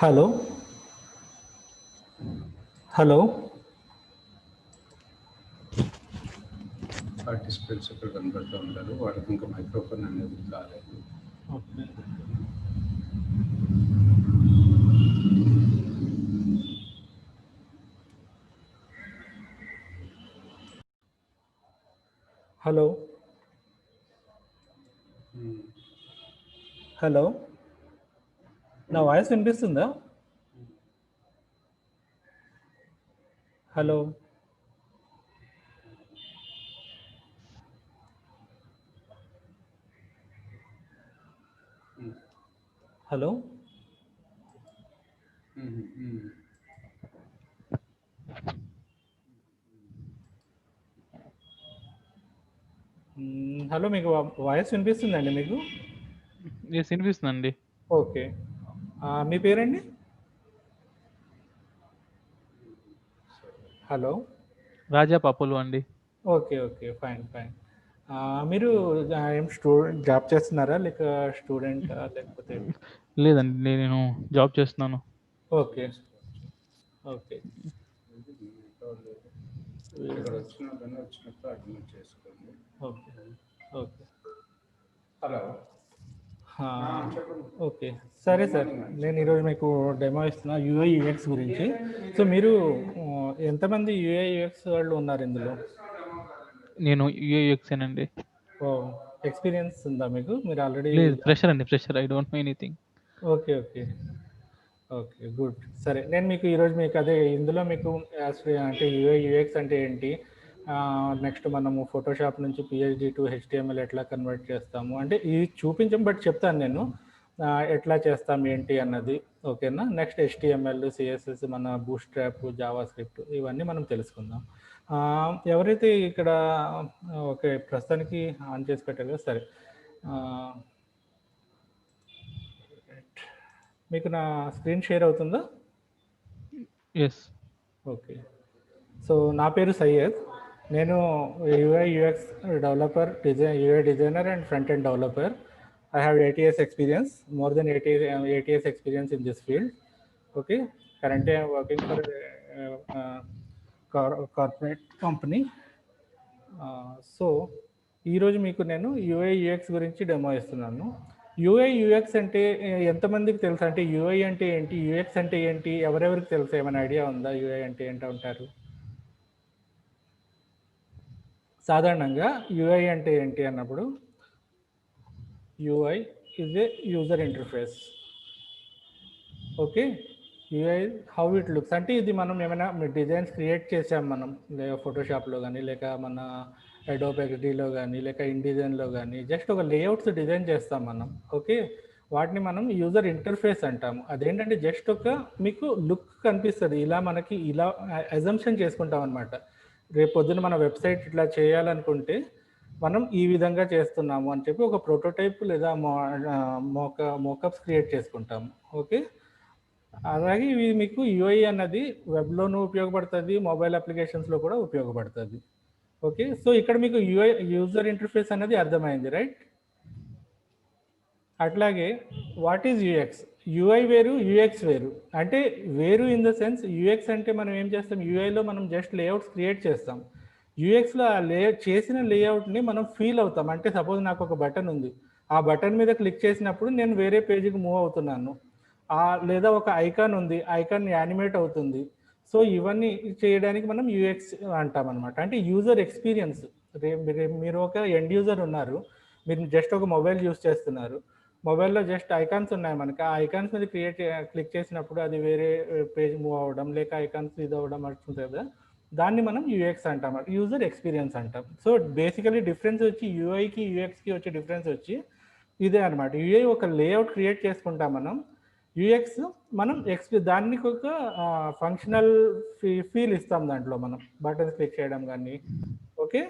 Hello hello participants ఇక్కడ కనబడుతూ ఉంటారు. వాళ్ళకి ఇంకా మైక్రోఫోన్ అనేది కాలేదు. ఓకే. హలో హలో నా వాయిస్ వినిపిస్తుందా? హలో హలో హలో మీకు వాయిస్ వినిపిస్తుందండి మీకు? ఎస్ వినిపిస్తుందండి. ఓకే. మీ పేరండి? హలో రాజా పప్పులు అండి. Okay okay fine fine. మీరు ఏం స్టూడెంట్ జాబ్ చేస్తున్నారా లేక స్టూడెంట్ లేకపోతే? లేదండి, నేను జాబ్ చేస్తున్నాను. Okay okay. ఇక్కడ వచ్చినప్పుడు అడ్మిట్ చేసుకోండి. Okay okay. హలో ఓకే సరే సార్, నేను ఈరోజు మీకు డెమో ఇస్తున్నా యూఐ యూఎక్స్ గురించి. సో మీరు ఎంతమంది యూఐ యూఎక్స్ వాళ్ళు ఉన్నారు ఇందులో? నేను యూఏఎక్స్ అండి. ఓ, ఎక్స్పీరియన్స్ ఉందా మీకు? మీరు ఆల్రెడీ? లేదు, ఫ్రెషర్ అండి, fresher. I don't know anything. Okay okay okay good. సరే, నేను మీకు ఈరోజు మీకు అదే ఇందులో మీకు అంటే యూఐ యూఎక్స్ అంటే ఏంటి, నెక్స్ట్ మనము ఫోటోషాప్ నుంచి పిహెచ్డి టు హెచ్టిఎంఎల్ ఎట్లా కన్వర్ట్ చేస్తాము అంటే ఇది చూపించాం, బట్ చెప్తాను నేను ఎట్లా చేస్తాం ఏంటి అన్నది. ఓకేనా? నెక్స్ట్ హెచ్టిఎంఎల్, సిఎస్ఎస్, మన బూట్ స్ట్రాప్, జావా స్క్రిప్ట్, ఇవన్నీ మనం తెలుసుకుందాం. ఎవరైతే ఇక్కడ ఓకే ప్రస్తుతానికి ఆన్ చేసి పెట్టారు కదా, సరే. మీకు నా స్క్రీన్ షేర్ అవుతుందా? ఎస్. ఓకే. సో నా పేరు సయ్యద్. నేను UI UX developer, UI designer and front end developer. I have 8 years experience, more than 8 years experience in this field. Okay. Currently I am working for a corporate company. So ఈరోజు మీకు నేను UI UX గురించి demo ఇస్తున్నాను. UI UX అంటే ఎంతమందికి తెలుసు? అంటే UI అంటే ఏంటి, యూఎక్స్ అంటే ఏంటి, ఎవరెవరికి తెలుసు? ఏమైనా ఐడియా ఉందా యూఐ అంటే ఏంటి అంటారు? సాధారణంగా యూఐ అంటే ఏంటి అన్నప్పుడు UI is a user interface. Okay. UI how it looks అంటే ఇది మనం ఏమైనా డిజైన్స్ క్రియేట్ చేసాం మనం, లేక ఫోటోషాప్లో కానీ లేక మన అడోబ్ ఎక్స్డీలో కానీ లేక ఇన్డిజైన్లో కానీ జస్ట్ ఒక లేఅవుట్స్ డిజైన్ చేస్తాం మనం. ఓకే, వాటిని మనం యూజర్ ఇంటర్ఫేస్ అంటాము. అదేంటంటే జస్ట్ ఒక మీకు లుక్ కనిపిస్తుంది, ఇలా మనకి ఇలా అజంప్షన్ చేసుకుంటాం అనమాట. రేపు పొద్దున మన వెబ్సైట్ ఇట్లా చేయాలనుకుంటే మనం ఈ విధంగా చేస్తున్నాము అని చెప్పి ఒక ప్రోటోటైప్ లేదా మోకప్స్ క్రియేట్ చేసుకుంటాము. ఓకే, అలాగే ఇవి మీకు యూఐ అన్నది వెబ్లోనూ ఉపయోగపడుతుంది, మొబైల్ అప్లికేషన్స్లో కూడా ఉపయోగపడుతుంది. ఓకే, సో ఇక్కడ మీకు యూఐ యూజర్ ఇంటర్ఫేస్ అనేది అర్థమైంది, రైట్? అట్లాగే వాట్ ఈజ్ యూఎక్స్? యూఐ వేరు, యూఎక్స్ వేరు. అంటే వేరు ఇన్ ద సెన్స్, యూఎక్స్ అంటే మనం ఏం చేస్తాం, యూఐలో మనం జస్ట్ లేఅవుట్స్ క్రియేట్ చేస్తాం. యూఎక్స్లో ఆ చేసిన లేఅవుట్ని మనం ఫీల్ అవుతాం. అంటే సపోజ్ నాకు ఒక బటన్ ఉంది, ఆ బటన్ మీద క్లిక్ చేసినప్పుడు నేను వేరే పేజీకి మూవ్ అవుతున్నాను. లేదా ఒక ఐకాన్ ఉంది, ఐకాన్ యానిమేట్ అవుతుంది. సో ఇవన్నీ చేయడానికి మనం యూఎక్స్ అంటాం అనమాట. అంటే యూజర్ ఎక్స్పీరియన్స్. మీరు ఒక ఎండ్ యూజర్ ఉన్నారు, మీరు జస్ట్ ఒక మొబైల్ యూజ్ చేస్తున్నారు, మొబైల్లో జస్ట్ ఐకాన్స్ ఉన్నాయి మనకి, ఆ ఐకాన్స్ మీద క్లిక్ చేసినప్పుడు అది వేరే పేజ్ మూవ్ అవ్వడం లేక ఐకాన్స్ ఇది అవ్వడం ఉంటుంది కదా, దాన్ని మనం యూఎక్స్ అంటాం, యూజర్ ఎక్స్పీరియన్స్ అంటాం. సో బేసికలీ డిఫరెన్స్ వచ్చి యూఐకి యూఎక్స్కి వచ్చే డిఫరెన్స్ వచ్చి ఇదే అనమాట. యూఐ ఒక లేఅవుట్ క్రియేట్ చేసుకుంటాం మనం, యూఎక్స్ మనం దానికి ఒక ఫంక్షనల్ ఫీల్ ఇస్తాం దాంట్లో, మనం బటన్స్ క్లిక్ చేయడం కానీ. ఓకే,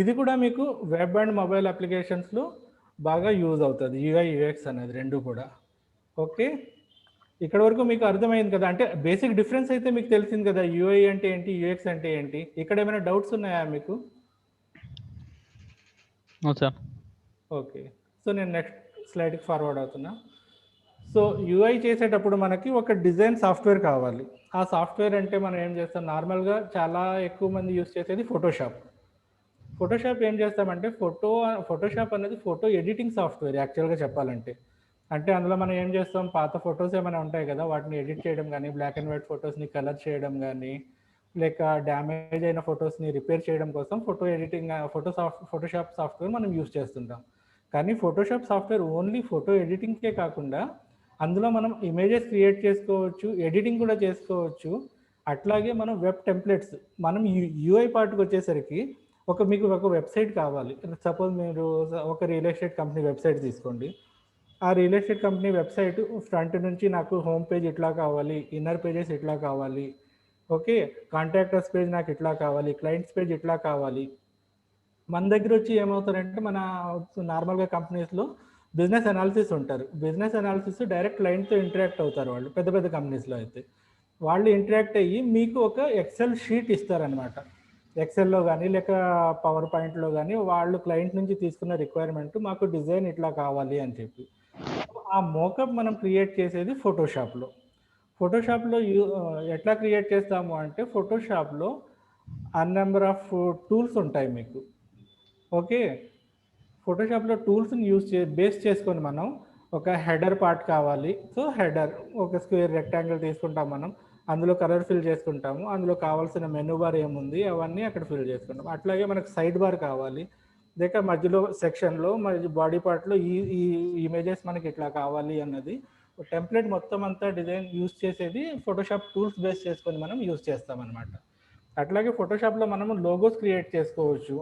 ఇది కూడా మీకు వెబ్ అండ్ మొబైల్ అప్లికేషన్స్లో బాగా యూజ్ అవుతుంది యూఐ యూఎక్స్ అనేది, రెండు కూడా. ఓకే, ఇక్కడ వరకు మీకు అర్థమైంది కదా? అంటే బేసిక్ డిఫరెన్స్ అయితే మీకు తెలిసింది కదా, యూఐ అంటే ఏంటి, యూఎక్స్ అంటే ఏంటి. ఇక్కడ ఏమైనా డౌట్స్ ఉన్నాయా మీకు? సార్. ఓకే, సో నేను నెక్స్ట్ స్లైడ్కి ఫార్వర్డ్ అవుతున్నా. సో యూఐ చేసేటప్పుడు మనకి ఒక డిజైన్ సాఫ్ట్వేర్ కావాలి. ఆ సాఫ్ట్వేర్ అంటే మనం ఏం చేస్తాం, నార్మల్గా చాలా ఎక్కువ మంది యూస్ చేసేది ఫోటోషాప్. ఫోటోషాప్ ఏం చేస్తామంటే ఫోటోషాప్ అనేది ఫోటో ఎడిటింగ్ సాఫ్ట్వేర్ యాక్చువల్గా చెప్పాలంటే. అంటే అందులో మనం ఏం చేస్తాం, పాత ఫొటోస్ ఏమైనా ఉంటాయి కదా, వాటిని ఎడిట్ చేయడం కానీ, బ్లాక్ అండ్ వైట్ ఫొటోస్ని కలర్ చేయడం కానీ, లేక డ్యామేజ్ అయిన ఫొటోస్ని రిపేర్ చేయడం కోసం ఫోటోషాప్ సాఫ్ట్వేర్ మనం యూస్ చేస్తుంటాం. కానీ ఫోటోషాప్ సాఫ్ట్వేర్ ఓన్లీ ఫోటో ఎడిటింగ్కే కాకుండా అందులో మనం ఇమేజెస్ క్రియేట్ చేసుకోవచ్చు, ఎడిటింగ్ కూడా చేసుకోవచ్చు. అట్లాగే మనం వెబ్ టెంప్లెట్స్, మనం యూఐ పార్ట్కి వచ్చేసరికి మీకు ఒక వెబ్సైట్ కావాలి. సపోజ్ మీరు ఒక రియల్ ఎస్టేట్ కంపెనీ వెబ్సైట్ తీసుకోండి. ఆ real estate company website front నుంచి నాకు హోమ్ పేజ్ ఇట్లా కావాలి, ఇన్నర్ పేజెస్ ఇట్లా కావాలి, ఓకే, కాంటాక్టర్స్ పేజ్ నాకు ఇట్లా కావాలి, క్లయింట్స్ పేజ్ ఇట్లా కావాలి. మన దగ్గర వచ్చి ఏమవుతారంటే మన నార్మల్గా కంపెనీస్లో బిజినెస్ అనాలిసిస్ ఉంటారు. బిజినెస్ అనాలిసిస్ డైరెక్ట్ క్లయింట్తో ఇంటరాక్ట్ అవుతారు వాళ్ళు. పెద్ద పెద్ద కంపెనీస్లో అయితే వాళ్ళు ఇంటరాక్ట్ అయ్యి మీకు ఒక ఎక్సెల్ షీట్ ఇస్తారనమాట. ఎక్సెల్లో కానీ లేక పవర్ పాయింట్లో కానీ వాళ్ళు క్లయింట్ నుంచి తీసుకున్న రిక్వైర్మెంట్ మాకు డిజైన్ ఇట్లా కావాలి అని చెప్పి ఆ మోకప్ మనం క్రియేట్ చేసేది ఫోటోషాప్లో. ఫోటోషాప్లో ఎట్లా క్రియేట్ చేస్తాము అంటే ఫోటోషాప్లో నెంబర్ ఆఫ్ టూల్స్ ఉంటాయి మీకు. ఓకే, ఫోటోషాప్లో టూల్స్ని బేస్ చేసుకొని మనం ఒక హెడర్ పార్ట్ కావాలి. సో హెడర్ ఒక స్క్వేర్ రెక్టాంగిల్ తీసుకుంటాం, మనం అందులో కలర్ ఫిల్ చేసుకుంటాము, అందులో కావాల్సిన మెనూ బార్ ఏముంది అవన్నీ అక్కడ ఫిల్ చేసుకుంటాం. అట్లాగే మనకు సైడ్ బార్ కావాలి, లేక మధ్యలో సెక్షన్లో బాడీ పార్ట్లో ఈ ఇమేజెస్ మనకి ఇట్లా కావాలి అన్నది టెంప్లెట్ మొత్తం అంతా డిజైన్ యూస్ చేసేది ఫోటోషాప్ టూల్స్ బేస్ చేసుకొని మనం యూస్ చేస్తాం అనమాట. అట్లాగే ఫోటోషాప్లో మనము లోగోస్ క్రియేట్ చేసుకోవచ్చు.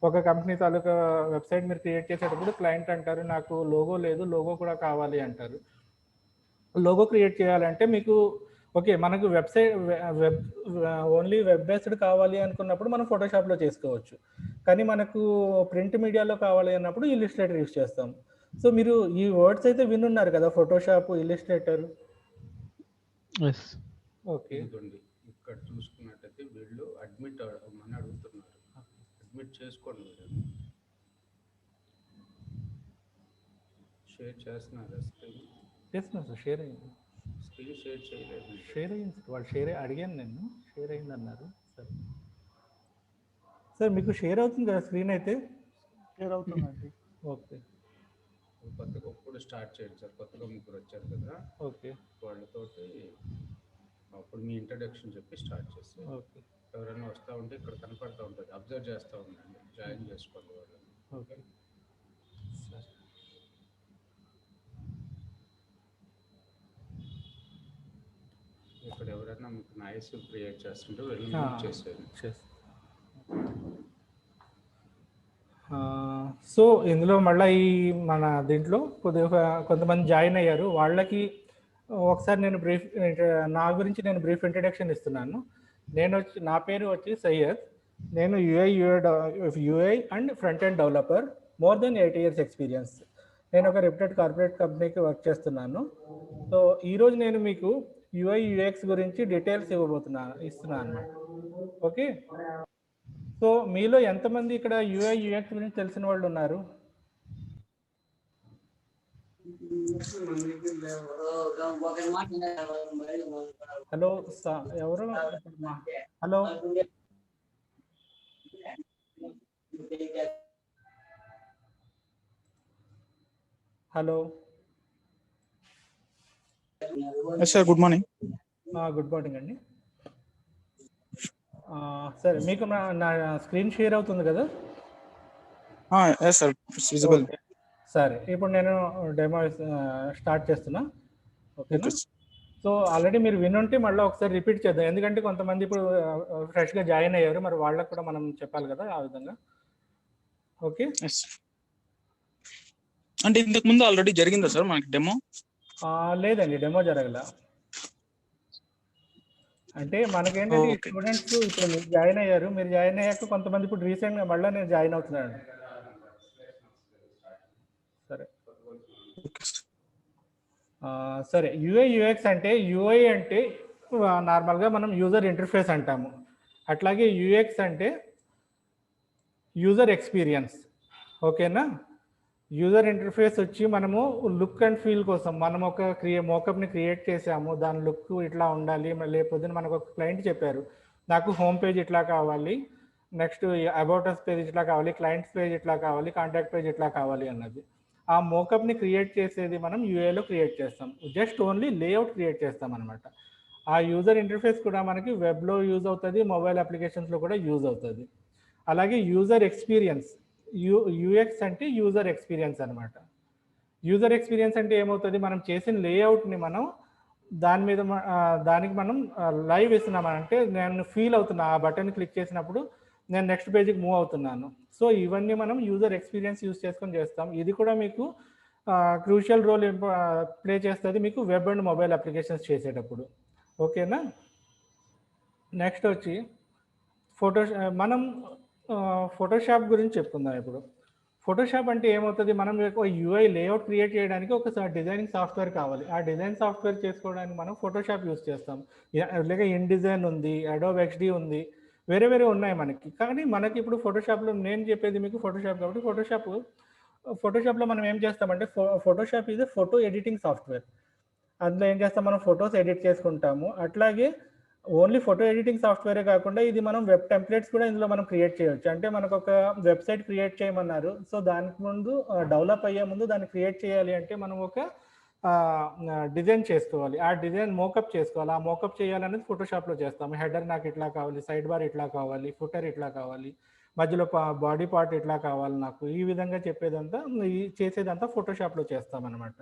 ఒక కంపెనీ తాలూకా వెబ్సైట్ మీరు క్రియేట్ చేసేటప్పుడు క్లయింట్ అంటారు నాకు లోగో లేదు, లోగో కూడా కావాలి అంటారు. లోగో క్రియేట్ చేయాలంటే మీకు ఓకే, మనకు ఓన్లీ వెబ్ బేస్డ్ కావాలి అనుకున్నప్పుడు మనం ఫోటోషాప్లో చేసుకోవచ్చు. కానీ మనకు ప్రింట్ మీడియాలో కావాలి అన్నప్పుడు ఇల్లుస్ట్రేటర్ యూస్ చేస్తాం. సో మీరు ఈ వర్డ్స్ అయితే వినున్నారు కదా, ఫోటోషాప్, ఇల్లుస్ట్రేటర్. ఓకే, ఇక్కడ చూసుకున్నట్టయితే వీళ్ళు అడ్మిట్ అని అడుగుతున్నారు. అడ్మిట్ చేసుకోండి. షేర్ చేస్తున్నారు స్క్రీన్. చేస్తున్నా సార్, షేర్ అయ్యింది. స్క్రీన్ షేర్ చేయలేదు. షేర్ అయ్యింది సార్, వాళ్ళు అడిగాను నేను, షేర్ అయింది అన్నారు. సరే సార్, మీకు షేర్ అవుతుంది కదా స్క్రీన్ అయితే? షేర్ అవుతుందండి. ఓకే, కొత్తగా ఒప్పుడు స్టార్ట్ చేయండి సార్, కొత్తగా ముగ్గురు వచ్చారు కదా. ఓకే, వాళ్ళతోటి అప్పుడు మీ ఇంట్రడక్షన్ చెప్పి స్టార్ట్ చేస్తాం. ఓకే, ఎవరైనా వస్తూ ఉంటే ఇక్కడ కనపడుతూ ఉంటుంది, అబ్జర్వ్ చేస్తూ ఉండండి, జాయిన్ చేసుకోండి వాళ్ళని. Okay sir. ఇక్కడ ఎవరైనా మీకు నాయిస్ క్రియేట్ చేస్తుంటే వెళ్ళి చేసేది. సో ఇందులో మళ్ళీ మన దీంట్లో కొంతమంది జాయిన్ అయ్యారు. వాళ్ళకి ఒకసారి నేను నా గురించి నేను బ్రీఫ్ ఇంట్రడక్షన్ ఇస్తున్నాను. నా పేరు వచ్చి సయ్యద్. నేను UI and front end developer, more than 8 years experience. నేను ఒక రెప్యూటెడ్ కార్పొరేట్ కంపెనీకి వర్క్ చేస్తున్నాను. సో ఈరోజు నేను మీకు యూఐ యూఎక్స్ గురించి డీటెయిల్స్ ఇస్తున్నాను అన్నమాట. ఓకే, సో మీలో ఎంతమంది ఇక్కడ యూఐ యూఎక్స్ గురించి తెలిసిన వాళ్ళు ఉన్నారు? హలో ఎవరు? Hello, hello sir, good morning. Good morning అండి. సరే, మీకు నా స్క్రీన్ షేర్ అవుతుంది కదా? Sir, visible. సరే, ఇప్పుడు నేను డెమో స్టార్ట్ చేస్తున్నా. ఓకేనా? సో ఆల్రెడీ మీరు వినుంటే మళ్ళీ ఒకసారి రిపీట్ చేద్దాం, ఎందుకంటే కొంతమంది ఇప్పుడు ఫ్రెష్గా జాయిన్ అయ్యారు, మరి వాళ్ళకు కూడా మనం చెప్పాలి కదా ఆ విధంగా. ఓకే, అంటే ఇంతకు ముందు ఆల్రెడీ జరిగిందా సార్ మనకి డెమో? లేదండి, డెమో జరగల. అంటే మనకేంటంటే స్టూడెంట్స్ ఇప్పుడు మీరు జాయిన్ అయ్యారు, మీరు జాయిన్ అయ్యాక కొంతమంది ఇప్పుడు రీసెంట్గా మళ్ళీ నేను జాయిన్ అవుతున్నాను. సరే సరే, యూఐ యూఎక్స్ అంటే యూఐ అంటే నార్మల్గా మనం యూజర్ ఇంటర్ఫేస్ అంటాము. అట్లాగే యూఎక్స్ అంటే యూజర్ ఎక్స్పీరియన్స్. ఓకేనా? యూజర్ ఇంటర్ఫేస్ వచ్చి మనము లుక్ అండ్ ఫీల్ కోసం మనం ఒక మోకప్ని క్రియేట్ చేసాము, దాని లుక్ ఇట్లా ఉండాలి. లేకపోతే మనకు ఒక క్లయింట్ చెప్పారు నాకు హోమ్ పేజ్ ఇట్లా కావాలి, నెక్స్ట్ అబౌట్ అస్ పేజ్ ఇట్లా కావాలి, క్లయింట్స్ పేజ్ ఇట్లా కావాలి, కాంటాక్ట్ పేజ్ ఇట్లా కావాలి అన్నది. ఆ మోకప్ని క్రియేట్ చేసేది మనం యూఏలో క్రియేట్ చేస్తాం. జస్ట్ ఓన్లీ లేఅవుట్ క్రియేట్ చేస్తాం అనమాట. ఆ యూజర్ ఇంటర్ఫేస్ కూడా మనకి వెబ్లో యూజ్ అవుతుంది, మొబైల్ అప్లికేషన్స్లో కూడా యూజ్ అవుతుంది. అలాగే యూజర్ ఎక్స్పీరియన్స్, యూఎక్స్ అంటే యూజర్ ఎక్స్పీరియన్స్ అనమాట. యూజర్ ఎక్స్పీరియన్స్ అంటే ఏమవుతుంది, మనం చేసిన లేఅవుట్ని మనం దాని మీద దానికి మనం లైవ్ ఇస్తున్నామంటే నేను ఫీల్ అవుతున్నా, ఆ బటన్ క్లిక్ చేసినప్పుడు నేను నెక్స్ట్ పేజ్కి మూవ్ అవుతున్నాను. సో ఇవన్నీ మనం యూజర్ ఎక్స్పీరియన్స్ యూజ్ చేసుకొని చేస్తాం. ఇది కూడా మీకు క్రూషియల్ రోల్ ప్లే చేస్తుంది మీకు వెబ్ అండ్ మొబైల్ అప్లికేషన్స్ చేసేటప్పుడు. ఓకేనా. నెక్స్ట్ వచ్చి మనం ఫోటోషాప్ గురించి చెప్పుకుందాం ఇప్పుడు. ఫోటోషాప్ అంటే ఏమవుతుంది, మనం ఒక యూఐ లేఅవుట్ క్రియేట్ చేయడానికి ఒక డిజైనింగ్ సాఫ్ట్వేర్ కావాలి. ఆ డిజైన్ సాఫ్ట్వేర్ చేసుకోవడానికి మనం ఫోటోషాప్ యూజ్ చేస్తాం. లేక ఇన్ డిజైన్ ఉంది, అడోబ్ XD ఉంది, వేరే వేరే ఉన్నాయి మనకి. కానీ మనకి ఇప్పుడు ఫోటోషాప్లో నేను చెప్పేది మీకు ఫోటోషాప్ కాబట్టి ఫోటోషాప్లో మనం ఏం చేస్తామంటే Photoshop is photo editing software. అందులో ఏం చేస్తాం, మనం ఫొటోస్ ఎడిట్ చేసుకుంటాము. అట్లాగే ఓన్లీ ఫోటో ఎడిటింగ్ సాఫ్ట్వేరే కాకుండా ఇది మనం వెబ్ టెంప్లెట్స్ కూడా ఇందులో మనం క్రియేట్ చేయొచ్చు. అంటే మనకు ఒక వెబ్సైట్ క్రియేట్ చేయమన్నారు, సో దానికి ముందు డెవలప్ అయ్యే ముందు దాన్ని క్రియేట్ చేయాలి అంటే మనం ఒక డిజైన్ చేసుకోవాలి, ఆ డిజైన్ మోకప్ చేసుకోవాలి. ఆ మోకప్ చేయాలనేది ఫోటోషాప్లో చేస్తాము. హెడర్ నాకు ఇట్లా కావాలి, సైడ్ బార్ ఇట్లా కావాలి, ఫుటర్ ఇట్లా కావాలి, మధ్యలో బాడీ పార్ట్ ఇట్లా కావాలి నాకు, ఈ విధంగా చెప్పేదంతా చేసేదంతా ఫోటోషాప్లో చేస్తామన్నమాట.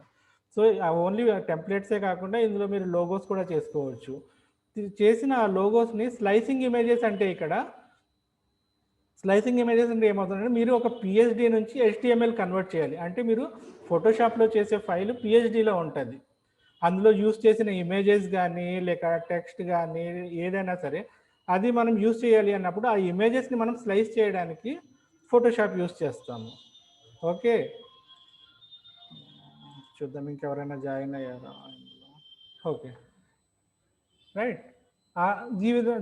సో ఓన్లీ టెంప్లెట్సే కాకుండా ఇందులో మీరు లోగోస్ కూడా చేసుకోవచ్చు. చేసిన ఆ లోగోస్ని స్లైసింగ్ ఇమేజెస్ అంటే ఇక్కడ స్లైసింగ్ ఇమేజెస్ అంటే ఏమవుతుందంటే మీరు ఒక పిహెచ్డి నుంచి HTML కన్వర్ట్ చేయాలి. అంటే మీరు ఫోటోషాప్లో చేసే ఫైల్ పిహెచ్డిలో ఉంటుంది. అందులో యూస్ చేసిన ఇమేజెస్ కానీ లేక టెక్స్ట్ కానీ ఏదైనా సరే అది మనం యూస్ చేయాలి అన్నప్పుడు ఆ ఇమేజెస్ని మనం స్లైస్ చేయడానికి ఫోటోషాప్ యూస్ చేస్తాము. ఓకే, చూద్దాం ఇంకెవరైనా జాయిన్ అయ్యారా. Okay right.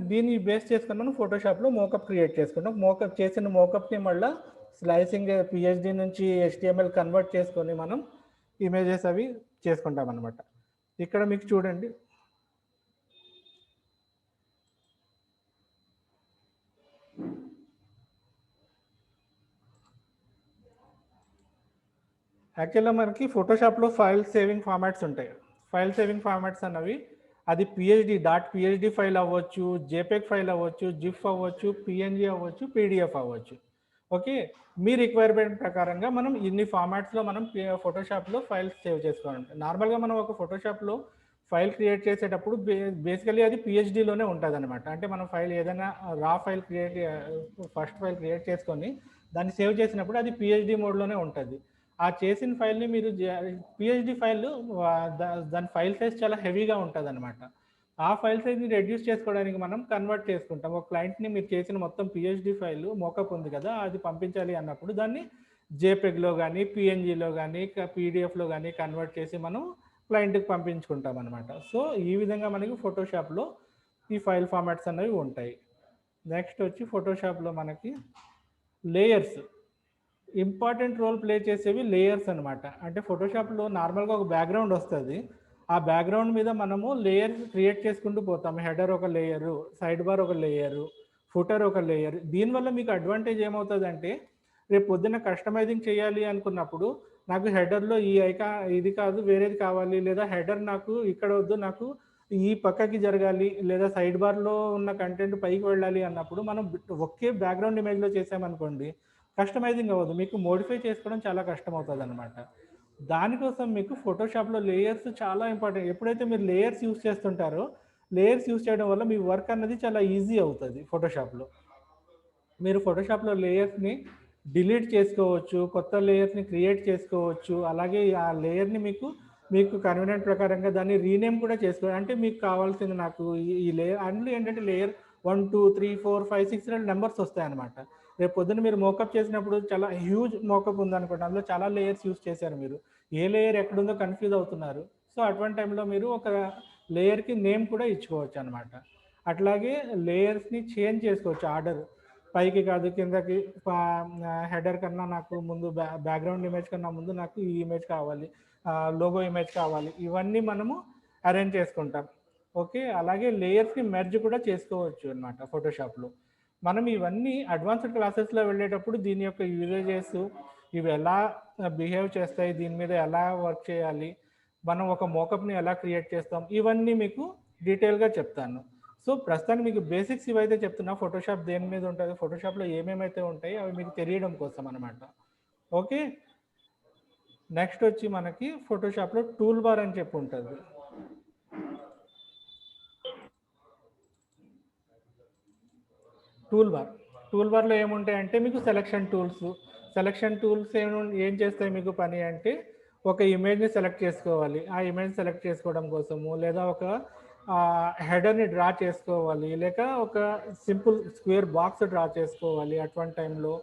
దీన్ని బేస్ చేసుకుని మనం ఫోటోషాప్లో మోకప్ క్రియేట్ చేసుకుంటాం. మోకప్ చేసిన మోకప్ని మళ్ళీ స్లైసింగ్ పిహెచ్డి నుంచి HTML కన్వర్ట్ చేసుకొని మనం ఇమేజెస్ అవి చేసుకుంటాం అనమాట. ఇక్కడ మీకు చూడండి, యాక్చువల్గా మనకి ఫోటోషాప్లో ఫైల్ సేవింగ్ ఫార్మాట్స్ ఉంటాయి. ఫైల్ సేవింగ్ ఫార్మాట్స్ అన్నవి అది PHD ఫైల్ అవ్వచ్చు, JPEG ఫైల్ అవ్వచ్చు, GIF అవ్వచ్చు, PNG అవ్వచ్చు, PDF అవ్వచ్చు. ఓకే, మీ రిక్వైర్మెంట్ ప్రకారంగా మనం ఇన్ని ఫార్మాట్స్లో మనం ఫోటోషాప్లో ఫైల్స్ సేవ్ చేసుకోవాలి. నార్మల్గా మనం ఒక ఫోటోషాప్లో ఫైల్ క్రియేట్ చేసేటప్పుడు బేసికలీ అది PHDలోనే ఉంటుంది అనమాట. అంటే మనం ఫైల్ ఏదైనా రా ఫైల్ ఫస్ట్ ఫైల్ క్రియేట్ చేసుకొని దాన్ని సేవ్ చేసినప్పుడు అది PHD మోడ్లోనే ఉంటుంది. ఆ చేసిన ఫైల్ని మీరు PHD ఫైల్ దాని ఫైల్ సైజ్ చాలా హెవీగా ఉంటుంది అనమాట. ఆ ఫైల్ సైజ్ని రెడ్యూస్ చేసుకోవడానికి మనం కన్వర్ట్ చేసుకుంటాం. ఒక క్లయింట్ని మీరు చేసిన మొత్తం PHD ఫైల్ మోకప్ ఉంది కదా, అది పంపించాలి అన్నప్పుడు దాన్ని JPEGలో కానీ PNGలో కానీ PDFలో కానీ కన్వర్ట్ చేసి మనం క్లయింట్కి పంపించుకుంటాం అనమాట. సో ఈ విధంగా మనకి ఫోటోషాప్లో ఈ ఫైల్ ఫార్మాట్స్ అనేవి ఉంటాయి. నెక్స్ట్ వచ్చి ఫోటోషాప్లో మనకి లేయర్స్ ఇంపార్టెంట్ రోల్ ప్లే చేసేవి లేయర్స్ అనమాట. అంటే ఫోటోషాప్లో నార్మల్గా ఒక బ్యాక్గ్రౌండ్ వస్తుంది, ఆ బ్యాక్గ్రౌండ్ మీద మనము లేయర్స్ క్రియేట్ చేసుకుంటూ పోతాము. హెడర్ ఒక లేయరు, సైడ్ బార్ ఒక లేయరు, ఫుటర్ ఒక లేయర్. దీనివల్ల మీకు అడ్వాంటేజ్ ఏమవుతుందంటే రేపు పొద్దున్న కస్టమైజింగ్ చేయాలి అనుకున్నప్పుడు నాకు హెడర్లో ఇది కాదు వేరేది కావాలి, లేదా హెడర్ నాకు ఇక్కడ వద్దు నాకు ఈ పక్కకి జరగాలి, లేదా సైడ్ బార్లో ఉన్న కంటెంట్ పైకి వెళ్ళాలి అన్నప్పుడు మనం ఒకే బ్యాక్గ్రౌండ్ ఇమేజ్లో చేసామనుకోండి కస్టమైజింగ్ అవ్వదు, మీకు మోడిఫై చేసుకోవడం చాలా కష్టం అవుతుంది అనమాట. దానికోసం మీకు ఫోటోషాప్లో లేయర్స్ చాలా ఇంపార్టెంట్. ఎప్పుడైతే మీరు లేయర్స్ యూస్ చేస్తుంటారో లేయర్స్ యూస్ చేయడం వల్ల మీ వర్క్ అన్నది చాలా ఈజీ అవుతుంది. ఫోటోషాప్లో మీరు ఫోటోషాప్లో లేయర్స్ని డిలీట్ చేసుకోవచ్చు, కొత్త లేయర్స్ని క్రియేట్ చేసుకోవచ్చు. అలాగే ఆ లేయర్ని మీకు కన్వీనియంట్ ప్రకారంగా దాన్ని రీనేమ్ కూడా చేసుకోవచ్చు. అంటే మీకు కావాల్సింది నాకు ఈ లేయర్ అందులో ఏంటంటే లేయర్ 1 2 3 4 5 6 నెంబర్స్ వస్తాయి అనమాట. రేపు పొద్దున్న మీరు మోకప్ చేసినప్పుడు చాలా హ్యూజ్ మోకప్ ఉందనుకోండి, అందులో చాలా లేయర్స్ యూస్ చేశారు, మీరు ఏ లేయర్ ఎక్కడుందో కన్ఫ్యూజ్ అవుతున్నారు. సో అటువంటి టైంలో మీరు ఒక లేయర్కి నేమ్ కూడా ఇచ్చుకోవచ్చు అనమాట. అట్లాగే లేయర్స్ని చేంజ్ చేసుకోవచ్చు ఆర్డర్. పైకి కాదు కిందకి, హెడర్ కన్నా నాకు ముందు బ్యాక్గ్రౌండ్ ఇమేజ్ కన్నా ముందు నాకు ఈ ఇమేజ్ కావాలి, లోగో ఇమేజ్ కావాలి, ఇవన్నీ మనము అరేంజ్ చేసుకుంటాం. ఓకే, అలాగే లేయర్స్ని మెర్జ్ కూడా చేసుకోవచ్చు అనమాట ఫోటోషాప్లో. మనం ఇవన్నీ అడ్వాన్స్డ్ క్లాసెస్లో వెళ్ళేటప్పుడు దీని యొక్క యూజేజెస్, ఇవి ఎలా బిహేవ్ చేస్తాయి, దీని మీద ఎలా వర్క్ చేయాలి, మనం ఒక మోకప్ని ఎలా క్రియేట్ చేస్తాం, ఇవన్నీ మీకు డీటెయిల్గా చెప్తాను. సో ప్రస్తుతానికి మీకు బేసిక్స్ ఇవైతే చెప్తున్నా, ఫోటోషాప్ దేని మీద ఉంటుంది, ఫోటోషాప్లో ఏమేమైతే ఉంటాయి అవి మీకు తెలియడం కోసం అనమాట. ఓకే, నెక్స్ట్ వచ్చి మనకి ఫోటోషాప్లో టూల్ బార్ అని చెప్పి ఉంటుంది. టూల్ బార్లో ఏముంటాయి అంటే మీకు సెలక్షన్ టూల్స్ ఏం చేస్తాయి మీకు పని అంటే, ఒక ఇమేజ్ని సెలెక్ట్ చేసుకోవాలి, ఆ ఇమేజ్ సెలెక్ట్ చేసుకోవడం కోసము, లేదా ఒక హెడర్ని డ్రా చేసుకోవాలి, లేక ఒక సింపుల్ స్క్వేర్ బాక్స్ డ్రా చేసుకోవాలి అటువంటి టైంలో,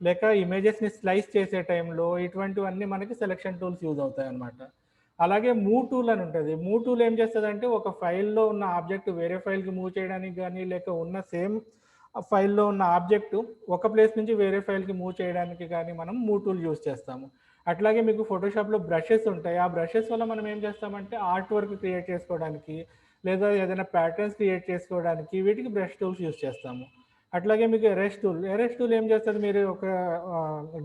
లేక ఇమేజెస్ని స్లైస్ చేసే టైంలో, ఇటువంటివన్నీ మనకి సెలక్షన్ టూల్స్ యూజ్ అవుతాయి అన్నమాట. అలాగే మూవ్ టూల్ అని ఉంటుంది. మూవ్ టూల్ ఏం చేస్తుంది అంటే, ఒక ఫైల్లో ఉన్న ఆబ్జెక్ట్ వేరే ఫైల్కి మూవ్ చేయడానికి కానీ, లేక ఉన్న సేమ్ ఫైల్లో ఉన్న ఆబ్జెక్ట్ ఒక ప్లేస్ నుంచి వేరే ఫైల్కి మూవ్ చేయడానికి కానీ మనం మూవ్ టూల్ యూజ్ చేస్తాము. అట్లాగే మీకు ఫోటోషాప్లో బ్రషెస్ ఉంటాయి. ఆ బ్రషెస్ వల్ల మనం ఏం చేస్తామంటే ఆర్ట్ వర్క్ క్రియేట్ చేసుకోవడానికి, లేదా ఏదైనా ప్యాటర్న్స్ క్రియేట్ చేసుకోవడానికి వీటికి బ్రష్ టూల్స్ యూజ్ చేస్తాము. అట్లాగే మీకు ఎరేస్ టూల్ ఏం చేస్తుంది, మీరు ఒక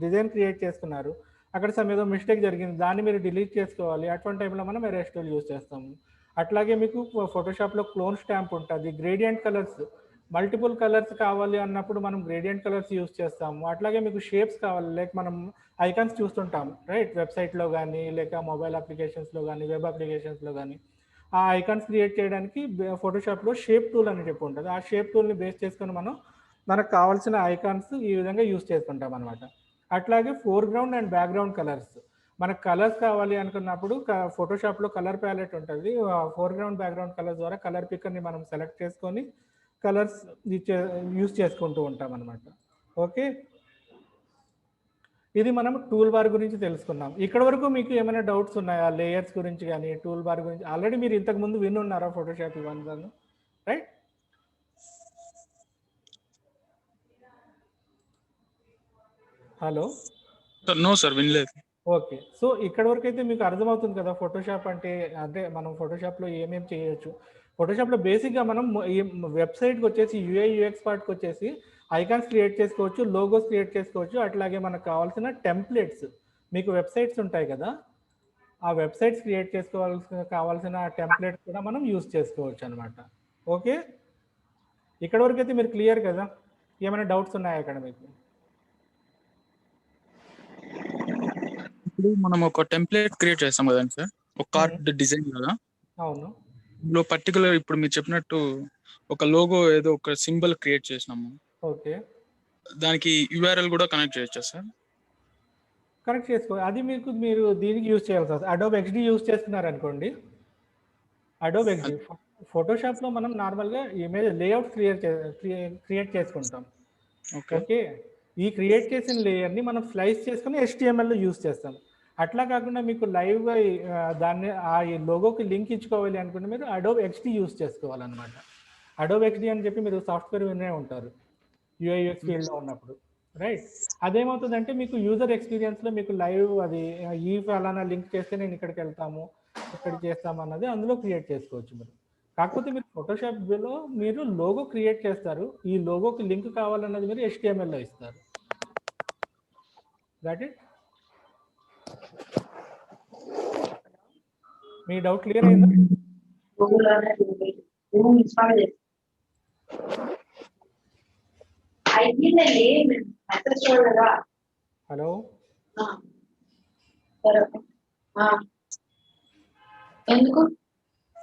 డిజైన్ క్రియేట్ చేసుకున్నారు, అక్కడ ఏదో మిస్టేక్ జరిగింది, దాన్ని మీరు డిలీట్ చేసుకోవాలి, అటువంటి టైంలో మనం ఎరేస్ టూల్ యూజ్ చేస్తాము. అట్లాగే మీకు ఫోటోషాప్లో క్లోన్ స్టాంప్ ఉంటుంది. గ్రేడియంట్ కలర్స్, మల్టిపుల్ కలర్స్ కావాలి అన్నప్పుడు మనం గ్రేడియంట్ కలర్స్ యూజ్ చేస్తాము. అట్లాగే మీకు షేప్స్ కావాలి, లైక్ మనం ఐకాన్స్ చూస్తుంటాం రైట్, వెబ్సైట్లో కానీ, లేక మొబైల్ అప్లికేషన్స్లో కానీ, వెబ్ అప్లికేషన్స్లో కానీ, ఆ ఐకాన్స్ క్రియేట్ చేయడానికి ఫోటోషాప్లో షేప్ టూల్ అని చెప్పి ఉంటుంది. ఆ షేప్ టూల్ని బేస్ చేసుకొని మనకు కావాల్సిన ఐకాన్స్ ఈ విధంగా యూజ్ చేసుకుంటాం అనమాట. అట్లాగే ఫోర్గ్రౌండ్ అండ్ బ్యాక్గ్రౌండ్ కలర్స్, మనకు కలర్స్ కావాలి అనుకున్నప్పుడు ఫోటోషాప్లో కలర్ ప్యాలెట్ ఉంటుంది. ఫోర్గ్రౌండ్ బ్యాక్గ్రౌండ్ కలర్స్ ద్వారా కలర్ పిక్కర్ని మనం సెలెక్ట్ చేసుకొని కలర్స్ యూజ్ చేసుకుంటూ ఉంటాం అనమాట. ఓకే, ఇది మనం టూల్ బార్ గురించి తెలుసుకున్నాం. ఇక్కడ వరకు మీకు ఏమైనా డౌట్స్ ఉన్నాయా లేయర్స్ గురించి కానీ, టూల్ బార్ గురించి? ఆల్రెడీ మీరు ఇంతకు ముందు వినున్నారా ఫోటోషాప్ ఇవన్నీ, రైట్? హలో, నో సార్, వినలేదు. ఓకే, సో ఇక్కడ వరకు అయితే మీకు అర్థమవుతుంది కదా ఫోటోషాప్ అంటే. అంటే మనం ఫోటోషాప్లో ఏమేమి చేయొచ్చు. ఫోటోషాప్లో బేసిక్గా మనం వెబ్సైట్కి వచ్చేసి యూఐ యూఎక్స్ పార్ట్కి వచ్చేసి ఐకాన్స్ క్రియేట్ చేసుకోవచ్చు, లోగోస్ క్రియేట్ చేసుకోవచ్చు. అట్లాగే మనకు కావాల్సిన టెంప్లెట్స్, మీకు వెబ్సైట్స్ ఉంటాయి కదా, ఆ వెబ్సైట్స్ క్రియేట్ కావాల్సిన టెంప్లెట్స్ కూడా మనం యూజ్ చేసుకోవచ్చు అనమాట. ఓకే, ఇక్కడ వరకు అయితే మీరు క్లియర్ కదా? ఏమైనా డౌట్స్ ఉన్నాయా అక్కడ మీకు? ఇప్పుడు మనం ఒక టెంప్లెట్ క్రియేట్ చేస్తాం కదండి సార్, ఒక కార్డ్ డిజైన్ కదా. అవును. ఇందులో పర్టికులర్ ఇప్పుడు మీరు చెప్పినట్టు ఒక లోగో ఏదో ఒక సింబల్ క్రియేట్ చేసినాము. ఓకే, దానికి యూఆర్ఎల్ కూడా కనెక్ట్ చేయొచ్చా సార్? కనెక్ట్ చేసుకో. అది మీరు దీనికి యూజ్ చేయాల్సి వస్తుంది. అడోబ్ ఎక్స్డి యూజ్ చేస్తున్నారు అనుకోండి. అడోబ్ ఎక్స్డి ఫోటోషాప్లో మనం నార్మల్గా ఇమేజ్ లేఅవుట్ క్రియేట్ చేసుకుంటాం. ఓకే, ఈ క్రియేట్ చేసిన లేయర్ని మనం స్లైస్ చేసుకుని HTML యూజ్ చేస్తాం. అట్లా కాకుండా మీకు లైవ్గా దాన్ని ఆ లోగోకి లింక్ ఇచ్చుకోవాలి అనుకుంటే మీరు అడోబ్ ఎక్స్డి యూజ్ చేసుకోవాలన్నమాట. అడోబ్ ఎక్స్డి అని చెప్పి మీరు సాఫ్ట్వేర్ వినే ఉంటారు యూఐ యూఎక్స్ ఫీల్డ్లో ఉన్నప్పుడు, రైట్? అదేమవుతుందంటే మీకు యూజర్ ఎక్స్పీరియన్స్లో మీకు లైవ్ అది ఈ ఫలానా లింక్ చేస్తే నేను ఇక్కడికి వెళ్తాము, ఇక్కడికి చేస్తాము అన్నది అందులో క్రియేట్ చేసుకోవచ్చు మీరు. కాకపోతే మీరు ఫోటోషాప్లో మీరు లోగో క్రియేట్ చేస్తారు, ఈ లోగోకి లింక్ కావాలన్నది మీరు HTMLలో ఇస్తారు. Got it? Me doubt clear అయిందా? హలో, ఎందుకు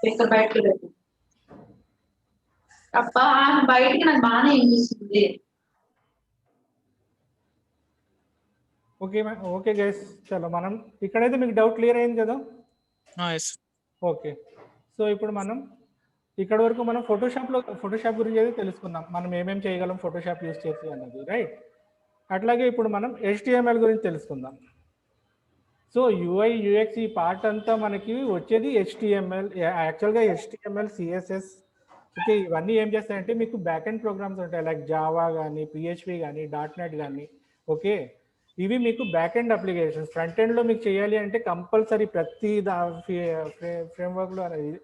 ఇక్కడ బయటకి వెళ్ళదు అప్ప బయటికి నాకు బాగానే వినిపిస్తుంది. ఓకే గైస్, చలో మనం ఇక్కడైతే మీకు డౌట్ క్లియర్ అయింది కదా? ఓకే, సో ఇప్పుడు మనం ఇక్కడ వరకు మనం ఫోటోషాప్ గురించి అయితే తెలుసుకున్నాం, మనం ఏమేమి చేయగలం ఫోటోషాప్ యూజ్ చేసి అన్నది, రైట్? అట్లాగే ఇప్పుడు మనం HTML గురించి తెలుసుకుందాం. సో యూఐ యూఎక్స్ ఈ పార్ట్ అంతా మనకి వచ్చేది HTML. యాక్చువల్గా HTML, CSS, ఓకే, ఇవన్నీ ఏం చేస్తాయంటే మీకు బ్యాక్ ఎండ్ ప్రోగ్రామ్స్ ఉంటాయి, లైక్ జావా కానీ, పిహెచ్పి కానీ, .NET కానీ. ఓకే, ఇవి మీకు బ్యాక్ ఎండ్ అప్లికేషన్స్. ఫ్రంట్ ఎండ్లో మీకు చేయాలి అంటే కంపల్సరీ ప్రతి ఫ్రేమ్వర్క్లో అనేది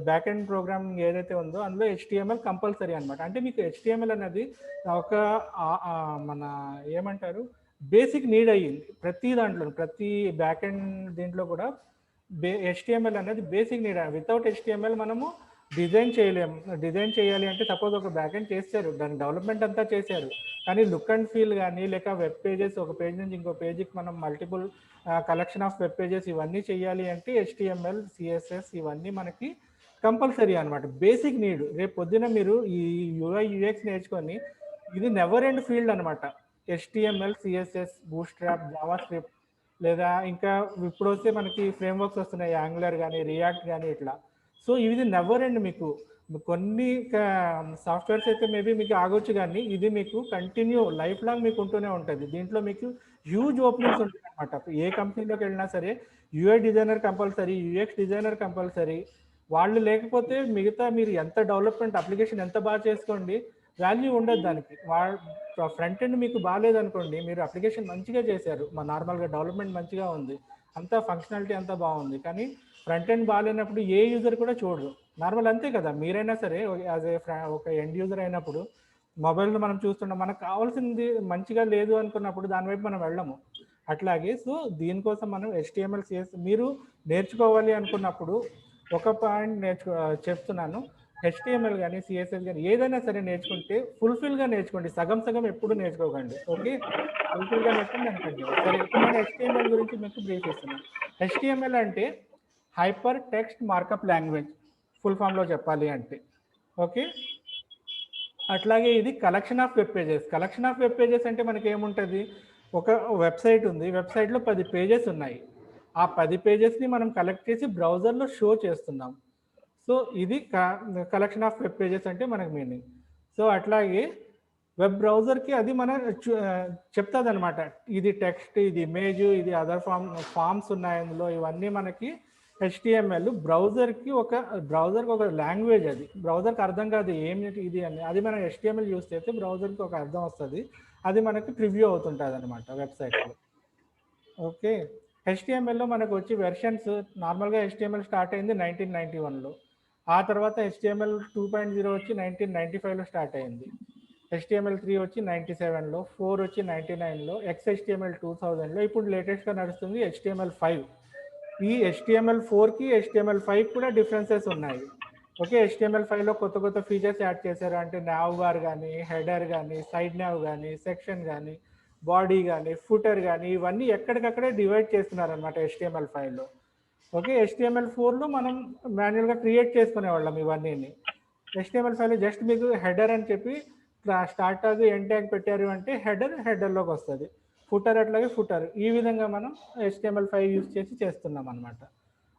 బ్యాక్ ఎండ్ ప్రోగ్రామింగ్ ఏదైతే ఉందో అందులో HTML కంపల్సరీ అనమాట. అంటే మీకు HTML అనేది ఒక మన ఏమంటారు బేసిక్ నీడ్ అయ్యింది ప్రతి దాంట్లో, ప్రతి బ్యాక్ ఎండ్ దీంట్లో కూడా HTML అనేది బేసిక్ నీడ్. వితౌట్ HTML మనము డిజైన్ చేయలేము. డిజైన్ చేయాలి అంటే సపోజ్ ఒక బ్యాక్ ఎండ్ చేశారు, దాని డెవలప్మెంట్ అంతా చేశారు, కానీ లుక్ అండ్ ఫీల్ కానీ లేక వెబ్ పేజెస్ ఒక పేజ్ నుంచి ఇంకో పేజీకి మనం multiple collection of web pages ఇవన్నీ చేయాలి అంటే HTML, CSS ఇవన్నీ మనకి కంపల్సరీ అనమాట, బేసిక్ నీడ్. రేపు పొద్దున మీరు ఈ UI UX నేర్చుకొని ఇది నెవర్ ఎండ్ ఫీల్డ్ అనమాట. HTML, CSS, bootstrap, Java script, లేదా ఇంకా ఇప్పుడు వస్తే మనకి ఫ్రేమ్వర్క్స్ వస్తున్నాయి, యాంగులర్ కానీ, రియాక్ట్ కానీ ఇట్లా. సో ఇది నెవర్ ఎండ్. మీకు కొన్ని సాఫ్ట్వేర్స్ అయితే మేబీ మీకు ఆగొచ్చు, కానీ ఇది మీకు కంటిన్యూ లైఫ్ లాంగ్ మీకు ఉంటూనే ఉంటుంది. దీంట్లో మీకు హ్యూజ్ ఓపెనింగ్స్ ఉంటాయి అనమాట. ఏ కంపెనీలోకి వెళ్ళినా సరే UI designer compulsory, UX designer compulsory. వాళ్ళు లేకపోతే మిగతా మీరు ఎంత డెవలప్మెంట్ అప్లికేషన్ ఎంత బాగా చేసుకోండి, వాల్యూ ఉండదు దానికి. ఫ్రంట్ ఎండ్ మీకు బాగాలేదనుకోండి, మీరు అప్లికేషన్ మంచిగా చేశారు, మా నార్మల్గా డెవలప్మెంట్ మంచిగా ఉంది, అంతా ఫంక్షనాలిటీ అంతా బాగుంది, కానీ ఫ్రంట్ ఎండ్ బాగాలేనప్పుడు ఏ యూజర్ కూడా చూడరు. నార్మల్ అంతే కదా, మీరైనా సరే యాజ్ ఒక ఎండ్ యూజర్ అయినప్పుడు మొబైల్లో మనం చూస్తున్నాం, మనకు కావాల్సింది మంచిగా లేదు అనుకున్నప్పుడు దాని వైపు మనం వెళ్ళము. అట్లాగే సో దీనికోసం మనం HTML, CSS మీరు నేర్చుకోవాలి అనుకున్నప్పుడు ఒక పాయింట్ చెప్తున్నాను, HTML కానీ, CSS కానీ ఏదైనా సరే నేర్చుకుంటే ఫుల్ఫిల్గా నేర్చుకోండి, సగం సగం ఎప్పుడు నేర్చుకోకండి. ఓకే, ఫుల్ఫిల్గా నేర్చుకోండి అనుకోండి. సరే, ఇప్పుడు నేను HTML గురించి మీకు బ్రీఫ్ ఇస్తున్నాను. HTML అంటే hyper text markup language, full ఫామ్లో చెప్పాలి అంటే. ఓకే, అట్లాగే ఇది collection of web pages. Collection of web pages అంటే మనకి ఏముంటుంది, ఒక వెబ్సైట్ ఉంది, వెబ్సైట్లో 10 పేజెస్ ఉన్నాయి, ఆ 10 పేజెస్ని మనం కలెక్ట్ చేసి బ్రౌజర్లో షో చేస్తున్నాం. సో ఇది కలెక్షన్ ఆఫ్ వెబ్ పేజెస్ అంటే మనకు మీనింగ్. సో అట్లాగే వెబ్ బ్రౌజర్కి అది మన చెప్తుంది అనమాట, ఇది టెక్స్ట్, ఇది ఇమేజ్, ఇది అదర్ ఫామ్స్ ఉన్నాయి అందులో, ఇవన్నీ మనకి HTML బ్రౌజర్కి ఒక లాంగ్వేజ్. అది బ్రౌజర్కి అర్థం కాదు ఏమిటి ఇది అని, అది మనం HTML యూస్ చేస్తే బ్రౌజర్కి ఒక అర్థం వస్తుంది, అది మనకి ప్రివ్యూ అవుతుంటుంది అనమాట వెబ్సైట్లో. ఓకే, HTMLలో మనకు వచ్చి వెర్షన్స్, నార్మల్గా HTML స్టార్ట్ అయింది 1991లో, ఆ తర్వాత HTML 2.0 వచ్చి 1995లో స్టార్ట్ అయింది, HTML 3 వచ్చి 97లో, 4 వచ్చి 99లో, XHTML 2000లో, ఇప్పుడు లేటెస్ట్గా నడుస్తుంది HTML5. ఈ HTML4కి HTML5 కూడా డిఫరెన్సెస్ ఉన్నాయి. ఓకే, HTML5లో కొత్త కొత్త ఫీచర్స్ యాడ్ చేశారు, అంటే నావ్ బార్ కానీ, హెడర్ కానీ, సైడ్ నావ్ కానీ, సెక్షన్ కానీ, బాడీ కానీ, ఫుటర్ కానీ, ఇవన్నీ ఎక్కడికక్కడే డివైడ్ చేస్తున్నారు అనమాట HTML5లో. ఓకే, HTML4లో మనం మాన్యువల్గా క్రియేట్ చేసుకునేవాళ్ళం ఇవన్నీ. HTML5లో జస్ట్ మీకు హెడర్ అని చెప్పి స్టార్ట్ ట్యాగ్ ఎండ్ ట్యాగ్ పెట్టారు అంటే హెడర్లోకి వస్తుంది, ఫుటర్ అట్లాగే ఫుటర్. ఈ విధంగా మనం HTML5 యూజ్ చేసి చేస్తున్నాం అనమాట.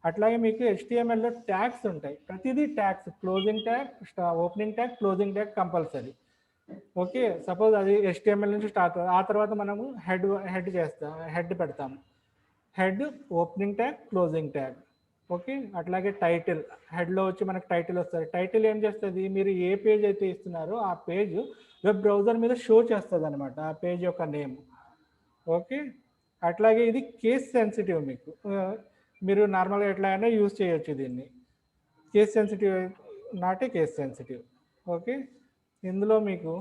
అట్లాగే మీకు HTMLలో ట్యాగ్స్ ఉంటాయి, ప్రతిదీ tags, closing tag, opening tag, closing tag compulsory. Okay, suppose అది HTML నుంచి స్టార్ట్, ఆ తర్వాత మనము హెడ్ పెడతాము, head, opening tag, closing tag. Okay, అట్లాగే టైటిల్, హెడ్లో వచ్చి మనకు టైటిల్ వస్తుంది. టైటిల్ ఏం చేస్తుంది, మీరు ఏ పేజ్ అయితే ఇస్తున్నారో ఆ పేజ్ వెబ్ బ్రౌజర్ మీద షో చేస్తుంది అనమాట, ఆ పేజ్ యొక్క నేమ్. ఓకే, అట్లాగే ఇది కేస్ సెన్సిటివ్, మీకు మీరు నార్మల్గా ఎట్లా అయినా యూజ్ చేయొచ్చు దీన్ని. Case sensitive, not a case sensitive. Okay, ఇందులో మీకు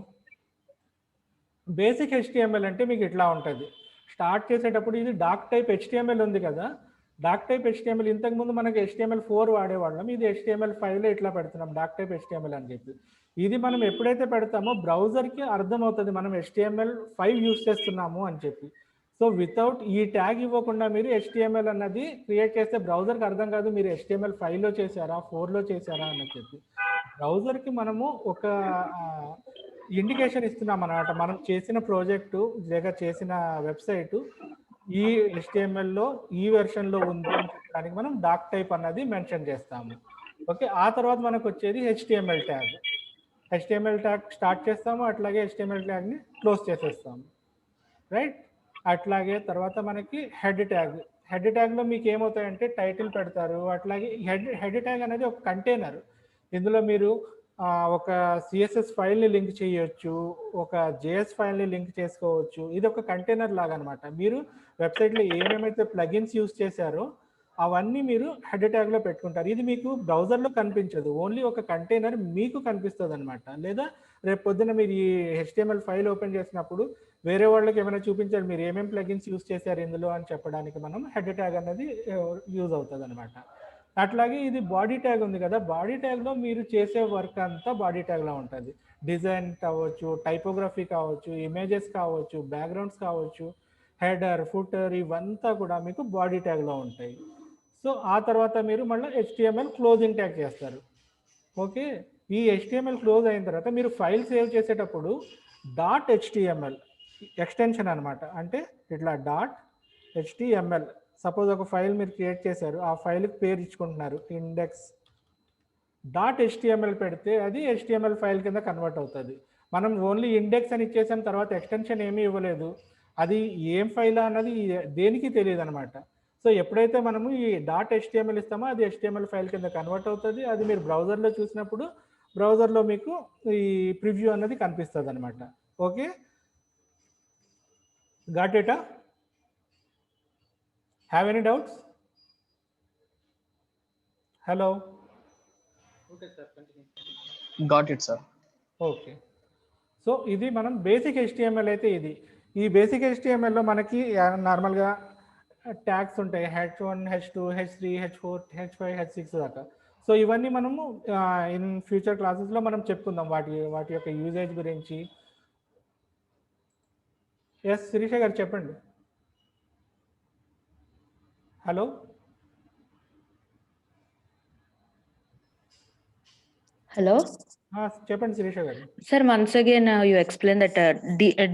బేసిక్ HTML అంటే మీకు ఇట్లా ఉంటుంది. స్టార్ట్ చేసేటప్పుడు ఇది డాక్ టైప్ HTML ఉంది కదా, డాక్ టైప్ HTML ఇంతకుముందు మనకి HTML4 వాడేవాళ్ళం, ఇది HTML5లో ఇట్లా పెడుతున్నాం డాక్ టైప్ HTML అని చెప్పి. ఇది మనం ఎప్పుడైతే పెడతామో బ్రౌజర్కి అర్థమవుతుంది మనం HTML5 యూస్ చేస్తున్నాము అని చెప్పి. సో వితౌట్ ఈ ట్యాగ్ ఇవ్వకుండా మీరు HTML అన్నది క్రియేట్ చేస్తే బ్రౌజర్కి అర్థం కాదు మీరు HTML5లో చేశారా 4లో చేశారా అని చెప్పి. బ్రౌజర్కి మనము ఒక ఇండికేషన్ ఇస్తున్నాం అన్నమాట, మనం చేసిన ప్రాజెక్టు లేక చేసిన వెబ్సైటు ఈ HTMLలో ఈ వెర్షన్లో ఉంది అని చెప్పడానికి మనం డాక్ టైప్ అన్నది మెన్షన్ చేస్తాము. ఓకే, ఆ తర్వాత మనకు వచ్చేది HTML tag. HTML tag start చేస్తాము, అట్లాగే HTML ట్యాగ్ని క్లోజ్ చేసేస్తాము, రైట్. అట్లాగే తర్వాత మనకి హెడ్ ట్యాగ్. హెడ్ ట్యాగ్లో మీకు ఏమవుతాయంటే టైటిల్ పెడతారు, అట్లాగే హెడ్ ట్యాగ్ అనేది ఒక కంటైనర్. ఇందులో మీరు ఒక సిఎస్ఎస్ ఫైల్ని లింక్ చేయొచ్చు, ఒక జేఎస్ ఫైల్ని లింక్ చేసుకోవచ్చు. ఇది ఒక కంటైనర్ లాగా అనమాట. మీరు వెబ్సైట్లో ఏమేమైతే ప్లగిన్స్ యూస్ చేశారో అవన్నీ మీరు హెడ్ ట్యాగ్లో పెట్టుకుంటారు. ఇది మీకు బ్రౌజర్లో కనిపించదు, ఓన్లీ ఒక కంటైనర్ మీకు కనిపిస్తుంది అనమాట. లేదా రేపు పొద్దున మీరు ఈ హెచ్టిఎంఎల్ ఫైల్ ఓపెన్ చేసినప్పుడు వేరే వాళ్ళకి ఏమైనా చూపించాలి మీరు ఏమేమి ప్లగిన్స్ యూస్ చేశారు ఇందులో అని చెప్పడానికి మనం హెడ్ ట్యాగ్ అనేది యూజ్ అవుతుంది అనమాట. అట్లాగే ఇది బాడీ ట్యాగ్ ఉంది కదా, బాడీ ట్యాగ్లో మీరు చేసే వర్క్ అంతా బాడీ ట్యాగ్లో ఉంటుంది. డిజైన్ కావచ్చు, టైపోగ్రఫీ కావచ్చు, ఇమేజెస్ కావచ్చు, బ్యాక్గ్రౌండ్స్ కావచ్చు, హెడర్, ఫుటర్, ఇవంతా కూడా మీకు బాడీ ట్యాగ్లో ఉంటాయి. సో ఆ తర్వాత మీరు మళ్ళీ HTML క్లోజింగ్ ట్యాగ్ చేస్తారు. ఓకే, ఈ HTML క్లోజ్ అయిన తర్వాత మీరు ఫైల్ సేవ్ చేసేటప్పుడు .html ఎక్స్టెన్షన్ అనమాట. అంటే ఇట్లా .html సపోజ్ ఒక ఫైల్ మీరు క్రియేట్ చేశారు, ఆ ఫైల్కి పేరు ఇచ్చుకుంటున్నారు ఇండెక్స్ .html పెడితే అది HTML ఫైల్ కింద కన్వర్ట్ అవుతుంది. మనం ఓన్లీ ఇండెక్స్ అని ఇచ్చేసాం, తర్వాత ఎక్స్టెన్షన్ ఏమీ ఇవ్వలేదు, అది ఏం ఫైల్ అన్నది దేనికి తెలియదు అనమాట. సో ఎప్పుడైతే మనము ఈ .html ఇస్తామో అది HTML ఫైల్ కింద కన్వర్ట్ అవుతుంది. అది మీరు బ్రౌజర్లో చూసినప్పుడు బ్రౌజర్లో మీకు ఈ ప్రివ్యూ అన్నది కనిపిస్తుంది అనమాట. Okay, got it? Have any doubts? Hello, Got it, sir. Okay. So ఇది మనం బేసిక్ HTML అయితే ఇది. ఈ బేసిక్ HTMLలో మనకి నార్మల్గా ట్యాగ్స్ ఉంటాయి, H1, H2, H3, H4, H5, H6 దాకా. సో ఇవన్నీ మనము ఇన్ ఫ్యూచర్ క్లాసెస్లో మనం చెప్పుకుందాం వాటి యొక్క యూజేజ్ గురించి. ఎస్ శిరీష గారు చెప్పండి. హలో, Hello, చెప్పండి శిరీష గారు. sir. Once again, you explained that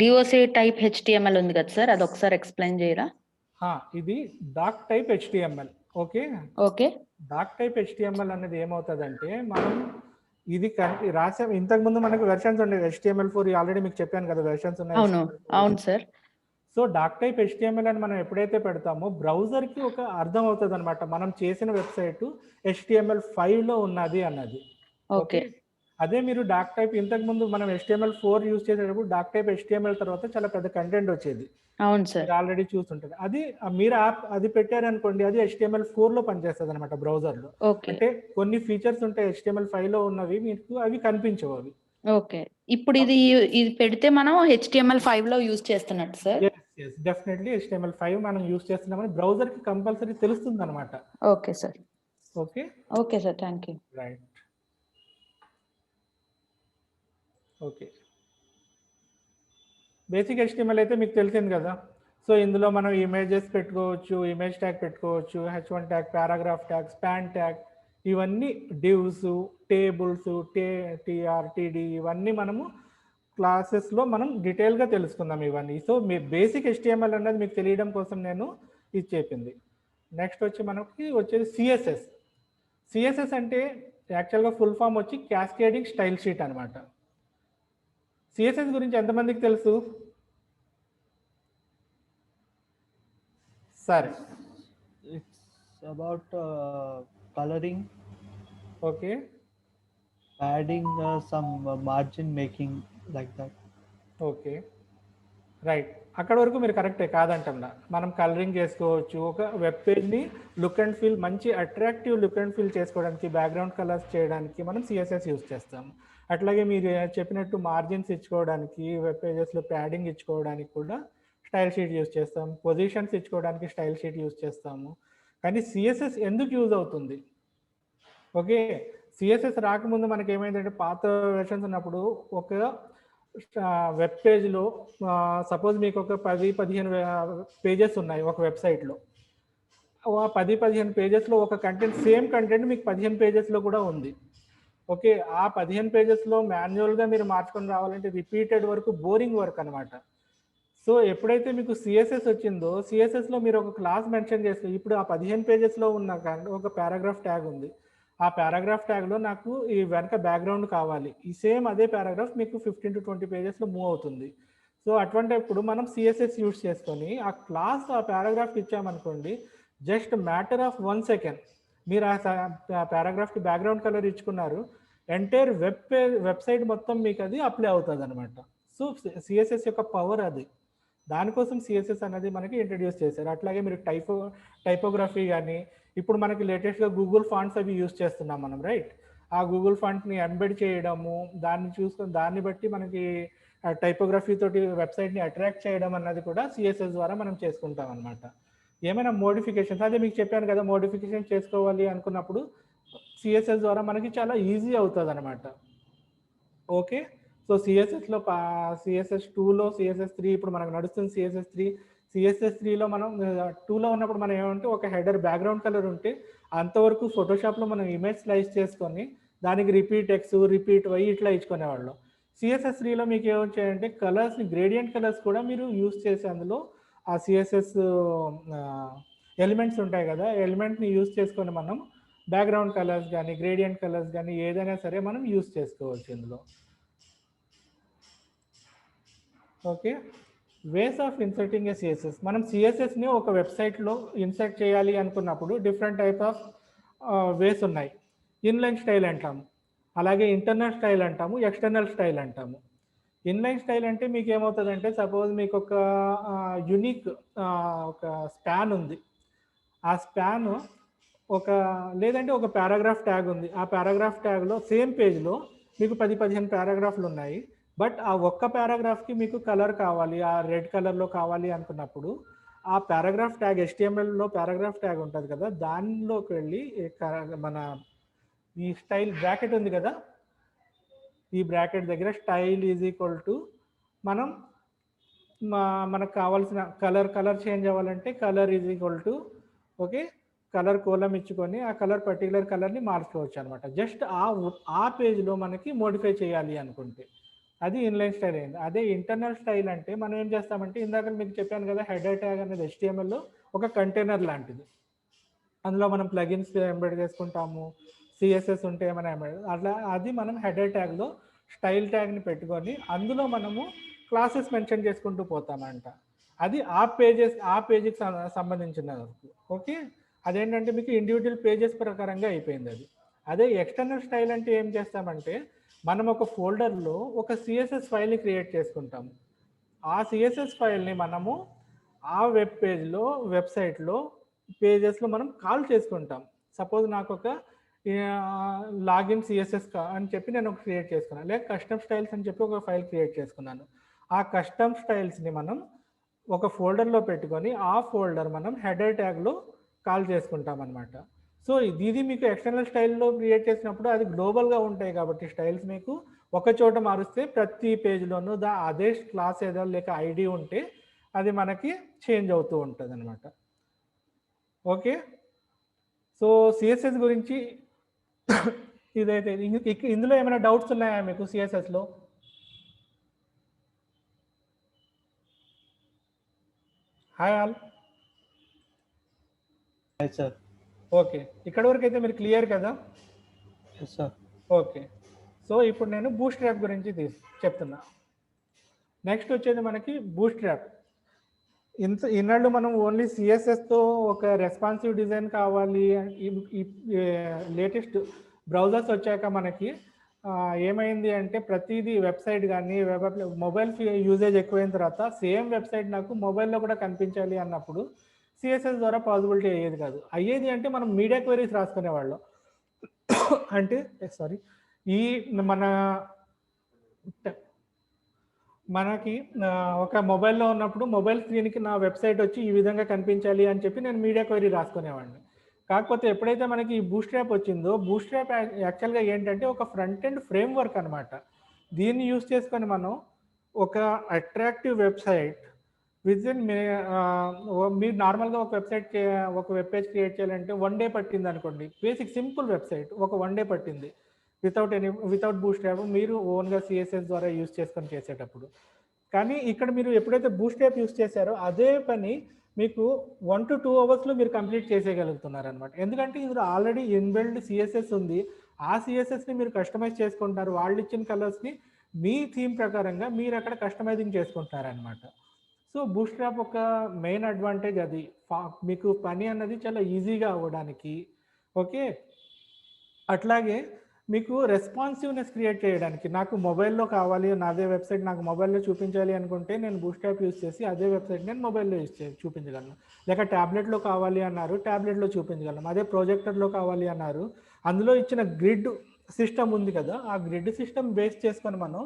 DOC type HTML ఉంది కదా సార్, అది ఒకసారి ఎక్స్ప్లెయిన్ చేయరా? ఇది doctype HTML. Okay, okay, doctype HTML అనేది ఏమవుతుందంటే మనం ఇది రాసాం ఇంతకుముందు మనకు వెర్షన్స్ ఉండేవి HTML4 ఆల్రెడీ మీకు చెప్పాను కదా వెర్షన్స్ ఉన్నాయి. అవును అవును sir. So doctype HTML అని మనం ఎప్పుడైతే పెడతామో బ్రౌజర్కి ఒక అర్థం అవుతుంది అనమాట, మనం చేసిన వెబ్సైట్ HTML5లో ఉన్నది అన్నది. ఓకే, అదే మీరు డాక్ టైప్ ఇంతకుముందు మనం HTML4 యూజ్ చేసేటప్పుడు డాక్ టైప్ HTML తర్వాత చాలా పెద్ద కంటెంట్ వచ్చేది. అవును సార్. ఆల్రెడీ చూస్తుంటారు. అది మీరు యాప్ అది పెట్టారనుకోండి, అది HTML4లో పనిచేస్తుంది అనమాట బ్రౌజర్లో. ఓకే, అంటే కొన్ని ఫీచర్స్ ఉంటాయి HTML5లో ఉన్నవి మీకు అవి కనిపించవు అవి. ఓకే. ఇప్పుడు ఇది పెడితే మనం HTML5 లో యూజ్ చేస్తున్నట్టు సార్? డెఫినెట్లీ HTML5 మనం యూజ్ చేస్తున్నామని బ్రౌజర్కి కంపల్సరీ తెలుస్తుంది అనమాట. Okay sir. Okay, okay sir, thank you. Right. Okay, basic HTML అయితే మీకు తెలిసింది కదా. సో ఇందులో మనం ఇమేజెస్ పెట్టుకోవచ్చు, ఇమేజ్ ట్యాగ్ పెట్టుకోవచ్చు, H1 tag, paragraph tag, span tag, ఇవన్నీ డివ్స్, టేబుల్స్, TR, TD ఇవన్నీ మనము క్లాసెస్లో మనం డీటెయిల్గా తెలుసుకుందాం ఇవన్నీ. సో మీ బేసిక్ HTML అనేది మీకు తెలియడం కోసం నేను ఇది చెప్పింది. నెక్స్ట్ వచ్చి మనకి వచ్చేది సిఎస్ఎస్ అంటే యాక్చువల్గా ఫుల్ ఫామ్ వచ్చి క్యాస్కేడింగ్ స్టైల్ షీట్ అనమాట. సిఎస్ఎస్ గురించి ఎంతమందికి తెలుసు? సరే, It's about coloring, okay, adding some margin making like that. Okay, right. అక్కడ వరకు మీరు కరెక్టే, కాదంటంలా. మనం కలరింగ్ చేసుకోవచ్చు, ఒక వెబ్ పేజ్ని లుక్ అండ్ ఫీల్ మంచి అట్రాక్టివ్ లుక్ అండ్ ఫీల్ చేసుకోవడానికి, బ్యాక్గ్రౌండ్ కలర్స్ చేయడానికి మనం సిఎస్ఎస్ యూజ్ చేస్తాము. అట్లాగే మీరు చెప్పినట్టు మార్జిన్స్ ఇచ్చుకోవడానికి, వెబ్ పేజెస్లో ప్యాడింగ్ ఇచ్చుకోవడానికి కూడా స్టైల్ షీట్ యూజ్ చేస్తాం, పొజిషన్స్ ఇచ్చుకోవడానికి స్టైల్ షీట్ యూజ్ చేస్తాము. కానీ సిఎస్ఎస్ ఎందుకు యూజ్ అవుతుంది? ఓకే, సిఎస్ఎస్ రాకముందు మనకి ఏమైందంటే పాత వెర్షన్స్ ఉన్నప్పుడు ఒక వెబ్ పేజ్లో సపోజ్ మీకు ఒక 10-15 పేజెస్ ఉన్నాయి ఒక వెబ్సైట్లో. ఆ 10-15 పేజెస్లో ఒక కంటెంట్, సేమ్ కంటెంట్ మీకు 15 పేజెస్లో కూడా ఉంది. ఓకే, ఆ 15 పేజెస్లో మాన్యువల్గా మీరు మార్చుకొని రావాలంటే రిపీటెడ్ వర్క్, బోరింగ్ వర్క్ అనమాట. సో ఎప్పుడైతే మీకు సిఎస్ఎస్ వచ్చిందో, సిఎస్ఎస్లో మీరు ఒక క్లాస్ మెన్షన్ చేస్తే, ఇప్పుడు ఆ 15 పేజెస్లో ఉన్న ఒక పారాగ్రాఫ్ ట్యాగ్ ఉంది, ఆ పారాగ్రాఫ్ ట్యాగ్లో నాకు ఈ వెనక బ్యాక్గ్రౌండ్ కావాలి, ఈ సేమ్ అదే పారాగ్రాఫ్ మీకు 15-20 పేజెస్లో మూవ్ అవుతుంది. సో అటువంటిప్పుడు మనం సిఎస్ఎస్ యూజ్ చేసుకొని ఆ క్లాస్ ఆ పారాగ్రాఫ్ ఇచ్చామనుకోండి, జస్ట్ మ్యాటర్ ఆఫ్ 1 సెకండ్ మీరు ఆ పారాగ్రాఫ్కి బ్యాక్గ్రౌండ్ కలర్ ఇచ్చుకున్నారు, ఎంటైర్ వెబ్సైట్ మొత్తం మీకు అది అప్లై అవుతుంది అనమాట. సో సిఎస్ఎస్ యొక్క పవర్ అది. దానికోసం సిఎస్ఎస్ అనేది మనకి ఇంట్రడ్యూస్ చేశారు. అట్లాగే మీరు టైపోగ్రఫీ కానీ, ఇప్పుడు మనకి లేటెస్ట్గా గూగుల్ ఫాంట్స్ అవి యూస్ చేస్తున్నాం మనం, రైట్? ఆ గూగుల్ ఫాంట్ని ఎంబెడ్ చేయడము, దాన్ని చూసుకొని దాన్ని బట్టి మనకి టైపోగ్రఫీ తోటి వెబ్సైట్ని అట్రాక్ట్ చేయడం అన్నది కూడా సిఎస్ఎస్ ద్వారా మనం చేసుకుంటాం అనమాట. ఏమైనా మోడిఫికేషన్స్, అదే మీకు చెప్పాను కదా, మోడిఫికేషన్ చేసుకోవాలి అనుకున్నప్పుడు సిఎస్ఎస్ ద్వారా మనకి చాలా ఈజీ అవుతుంది అనమాట. ఓకే, సో సిఎస్ఎస్లో సిఎస్ఎస్ 2లో సిఎస్ఎస్ 3 ఇప్పుడు మనకు నడుస్తుంది సిఎస్ఎస్ 3. సిఎస్ఎస్ 3లో మనం 2లో ఉన్నప్పుడు మనం ఏమంటే ఒక హెడర్ బ్యాక్గ్రౌండ్ కలర్ ఉంటే అంతవరకు ఫోటోషాప్లో మనం ఇమేజ్ స్లైస్ చేసుకొని దానికి రిపీట్ ఎక్స్ రిపీట్ వై ఇట్లా ఇచ్చుకునేవాళ్ళం. సిఎస్ఎస్ 3లో మీకు ఏమొచ్చాయంటే కలర్స్ని, గ్రేడియంట్ కలర్స్ కూడా మీరు యూస్ చేసి అందులో ఆ సిఎస్ఎస్ ఎలిమెంట్స్ ఉంటాయి కదా, ఎలిమెంట్ని యూస్ చేసుకొని మనం బ్యాక్గ్రౌండ్ కలర్స్ కానీ గ్రేడియంట్ కలర్స్ కానీ ఏదైనా సరే మనం యూస్ చేసుకోవచ్చు ఇందులో. Okay, ways of inserting A CSS. మనం సిఎస్ఎస్ని ఒక వెబ్సైట్లో ఇన్సర్ట్ చేయాలి అనుకున్నప్పుడు డిఫరెంట్ టైప్ ఆఫ్ వేస్ ఉన్నాయి. ఇన్లైన్ స్టైల్ అంటాము, అలాగే ఇంటర్నల్ స్టైల్ అంటాము, ఎక్స్టర్నల్ స్టైల్ అంటాము. ఇన్లైన్ స్టైల్ అంటే మీకు ఏమవుతుందంటే, సపోజ్ మీకు ఒక యునిక్ ఒక స్పాన్ ఉంది. ఆ స్పాన్ లేదంటే ఒక పారాగ్రాఫ్ ట్యాగ్ ఉంది. ఆ పారాగ్రాఫ్ ట్యాగ్లో సేమ్ పేజ్లో మీకు 10-15 పారాగ్రాఫ్లు ఉన్నాయి. బట్ ఆ ఒక్క పారాగ్రాఫ్కి మీకు కలర్ కావాలి, ఆ రెడ్ కలర్లో కావాలి అనుకున్నప్పుడు ఆ పారాగ్రాఫ్ ట్యాగ్, HTMLలో పారాగ్రాఫ్ ట్యాగ్ ఉంటుంది కదా, దానిలోకి వెళ్ళి మన ఈ స్టైల్ బ్రాకెట్ ఉంది కదా, ఈ బ్రాకెట్ దగ్గర స్టైల్ ఈజ్ ఈక్వల్ టు మనం మనకు కావాల్సిన కలర్ చేంజ్ అవ్వాలంటే colour is equal to okay colour colon ఇచ్చుకొని ఆ పర్టికులర్ కలర్ని మార్చుకోవచ్చు అనమాట. జస్ట్ ఆ పేజ్లో మనకి మోడిఫై చేయాలి అనుకుంటే అది ఇన్లైన్ స్టైల్ అయింది. అదే ఇంటర్నల్ స్టైల్ అంటే మనం ఏం చేస్తామంటే, ఇందాక మీకు చెప్పాను కదా, హెడర్ ట్యాగ్ అనేది HTMLలో ఒక కంటైనర్ లాంటిది. అందులో మనం ప్లగిన్స్ ఎంబెడ్ చేసుకుంటాము, సిఎస్ఎస్ ఉంటే ఏమైనా ఎంబెడ్, అట్లా అది మనం హెడర్ ట్యాగ్లో స్టైల్ ట్యాగ్ని పెట్టుకొని అందులో మనము క్లాసెస్ మెన్షన్ చేసుకుంటూ పోతామంట. అది ఆ పేజీకి సంబంధించిన వరకు. ఓకే, అదేంటంటే మీకు ఇండివిజువల్ పేజెస్ ప్రకారంగా అయిపోయింది అది. అదే ఎక్స్టర్నల్ స్టైల్ అంటే ఏం చేస్తామంటే, మనం ఒక ఫోల్డర్లో ఒక సిఎస్ఎస్ ఫైల్ని క్రియేట్ చేసుకుంటాము. ఆ సిఎస్ఎస్ ఫైల్ని మనము ఆ వెబ్ పేజ్లో, వెబ్సైట్లో, పేజెస్లో మనం కాల్ చేసుకుంటాం. సపోజ్ నాకు ఒక లాగిన్ సిఎస్ఎస్ అని చెప్పి నేను ఒక క్రియేట్ చేసుకున్నాను, లేక కస్టమ్ స్టైల్స్ అని చెప్పి ఒక ఫైల్ క్రియేట్ చేసుకున్నాను. ఆ కస్టమ్ స్టైల్స్ని మనం ఒక ఫోల్డర్లో పెట్టుకొని ఆ ఫోల్డర్ మనం హెడర్ ట్యాగ్లో కాల్ చేసుకుంటాం అనమాట. సో ఇది మీకు ఎక్స్టర్నల్ స్టైల్లో క్రియేట్ చేసినప్పుడు అది గ్లోబల్గా ఉంటాయి కాబట్టి స్టైల్స్ మీకు ఒక చోట మారుస్తే ప్రతి పేజ్లోనూ అదే క్లాస్ ఏదో లేక ఐడి ఉంటే అది మనకి చేంజ్ అవుతూ ఉంటుంది అనమాట. ఓకే, సో సిఎస్ఎస్ గురించి ఇదైతే. ఇందులో ఏమైనా డౌట్స్ ఉన్నాయా మీకు సిఎస్ఎస్లో? Hi all. Hi, sir. Okay, ఇక్కడ వరకు అయితే మీరు క్లియర్ కదా? Yes, sir. ఓకే, సో ఇప్పుడు నేను బూట్స్ట్రాప్ గురించి చెప్తున్నా. నెక్స్ట్ వచ్చేది మనకి బూట్స్ట్రాప్. ఇన్నాళ్ళు మనం ఓన్లీ సిఎస్ఎస్తో ఒక రెస్పాన్సివ్ డిజైన్ కావాలి. లేటెస్ట్ బ్రౌజర్స్ వచ్చాక మనకి ఏమైంది అంటే, ప్రతిదీ వెబ్సైట్ కానీ మొబైల్ యూజేజ్ ఎక్కువైన తర్వాత సేమ్ వెబ్సైట్ నాకు మొబైల్లో కూడా కనిపించాలి అన్నప్పుడు సిఎస్ఎస్ ద్వారా పాసిబిలిటీ అయ్యేది కాదు. అయ్యేది అంటే మనం మీడియా క్వెరీస్ రాసుకునేవాళ్ళం. అంటే మనకి ఒక మొబైల్లో ఉన్నప్పుడు మొబైల్ స్క్రీన్కి నా వెబ్సైట్ వచ్చి ఈ విధంగా కనిపించాలి అని చెప్పి నేను మీడియా క్వెరీ రాసుకునేవాడిని. కాకపోతే ఎప్పుడైతే మనకి ఈ బూట్స్ట్రాప్ వచ్చిందో, బూట్స్ట్రాప్ యాక్చువల్గా ఏంటంటే ఒక ఫ్రంట్ ఎండ్ ఫ్రేమ్వర్క్ అనమాట. దీన్ని యూస్ చేసుకొని మనం ఒక అట్రాక్టివ్ వెబ్సైట్ మీరు నార్మల్గా ఒక వెబ్ పేజ్ క్రియేట్ చేయాలంటే 1 day పట్టింది అనుకోండి. బేసిక్ సింపుల్ వెబ్సైట్ ఒక 1 day పట్టింది వితౌట్ బూట్స్ట్రాప్, మీరు ఓన్గా సిఎస్ఎస్ ద్వారా యూస్ చేసుకొని చేసేటప్పుడు. కానీ ఇక్కడ మీరు ఎప్పుడైతే బూట్స్ట్రాప్ యూస్ చేశారో అదే పని మీకు 1 to 2 hours మీరు కంప్లీట్ చేసేయగలుగుతున్నారు అనమాట. ఎందుకంటే ఇందులో ఆల్రెడీ ఇన్బిల్డ్ సిఎస్ఎస్ ఉంది. ఆ సిఎస్ఎస్ని మీరు కస్టమైజ్ చేసుకుంటారు. వాళ్ళు ఇచ్చిన కలర్స్ని మీ థీమ్ ప్రకారంగా మీరు అక్కడ కస్టమైజింగ్ చేసుకుంటున్నారు అనమాట. సో బూట్స్ట్రాప్ ఒక మెయిన్ అడ్వాంటేజ్ అది, మీకు పని అన్నది చాలా ఈజీగా అవ్వడానికి. ఓకే, అట్లాగే మీకు రెస్పాన్సివ్నెస్ క్రియేట్ చేయడానికి నాకు మొబైల్లో కావాలి, నాదే వెబ్సైట్ నాకు మొబైల్లో చూపించాలి అనుకుంటే నేను బూస్ట్రాప్ యూస్ చేసి అదే వెబ్సైట్ నేను మొబైల్లో చూపించగలను. లేక ట్యాబ్లెట్లో కావాలి అన్నారు, ట్యాబ్లెట్లో చూపించగలను. అదే ప్రొజెక్టర్లో కావాలి అన్నారు, అందులో ఇచ్చిన గ్రిడ్ సిస్టమ్ ఉంది కదా, ఆ గ్రిడ్ సిస్టమ్ బేస్ చేసుకొని మనం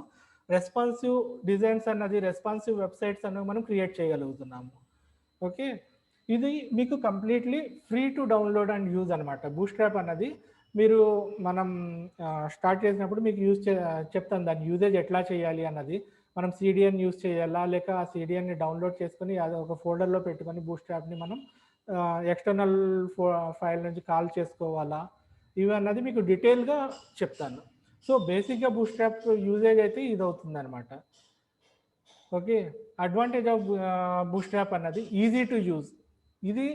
రెస్పాన్సివ్ డిజైన్స్ అన్నది, రెస్పాన్సివ్ వెబ్సైట్స్ అన్నది మనం క్రియేట్ చేయగలుగుతున్నాము. ఓకే, ఇది మీకు completely free to download and use అనమాట. బూస్ట్రాప్ అన్నది మీరు మనం స్టార్ట్ చేసినప్పుడు మీకు చెప్తాను దాని యూజేజ్ ఎట్లా చేయాలి అన్నది. మనం సిడిఎన్ యూజ్ చేయాలా, లేక ఆ సిడిఎన్ని డౌన్లోడ్ చేసుకొని అది ఒక ఫోల్డర్లో పెట్టుకొని బూస్ట్రాప్ని మనం ఎక్స్టర్నల్ ఫైల్ నుంచి కాల్ చేసుకోవాలా, ఇవి అన్నది మీకు డీటెయిల్గా చెప్తాను. సో బేసిక్గా బూస్ట్రాప్ యూజేజ్ అయితే ఇది అవుతుంది అనమాట. ఓకే, అడ్వాంటేజ్ ఆఫ్ బూస్ట్రాప్ అన్నది ఈజీ టు యూజ్. ఇది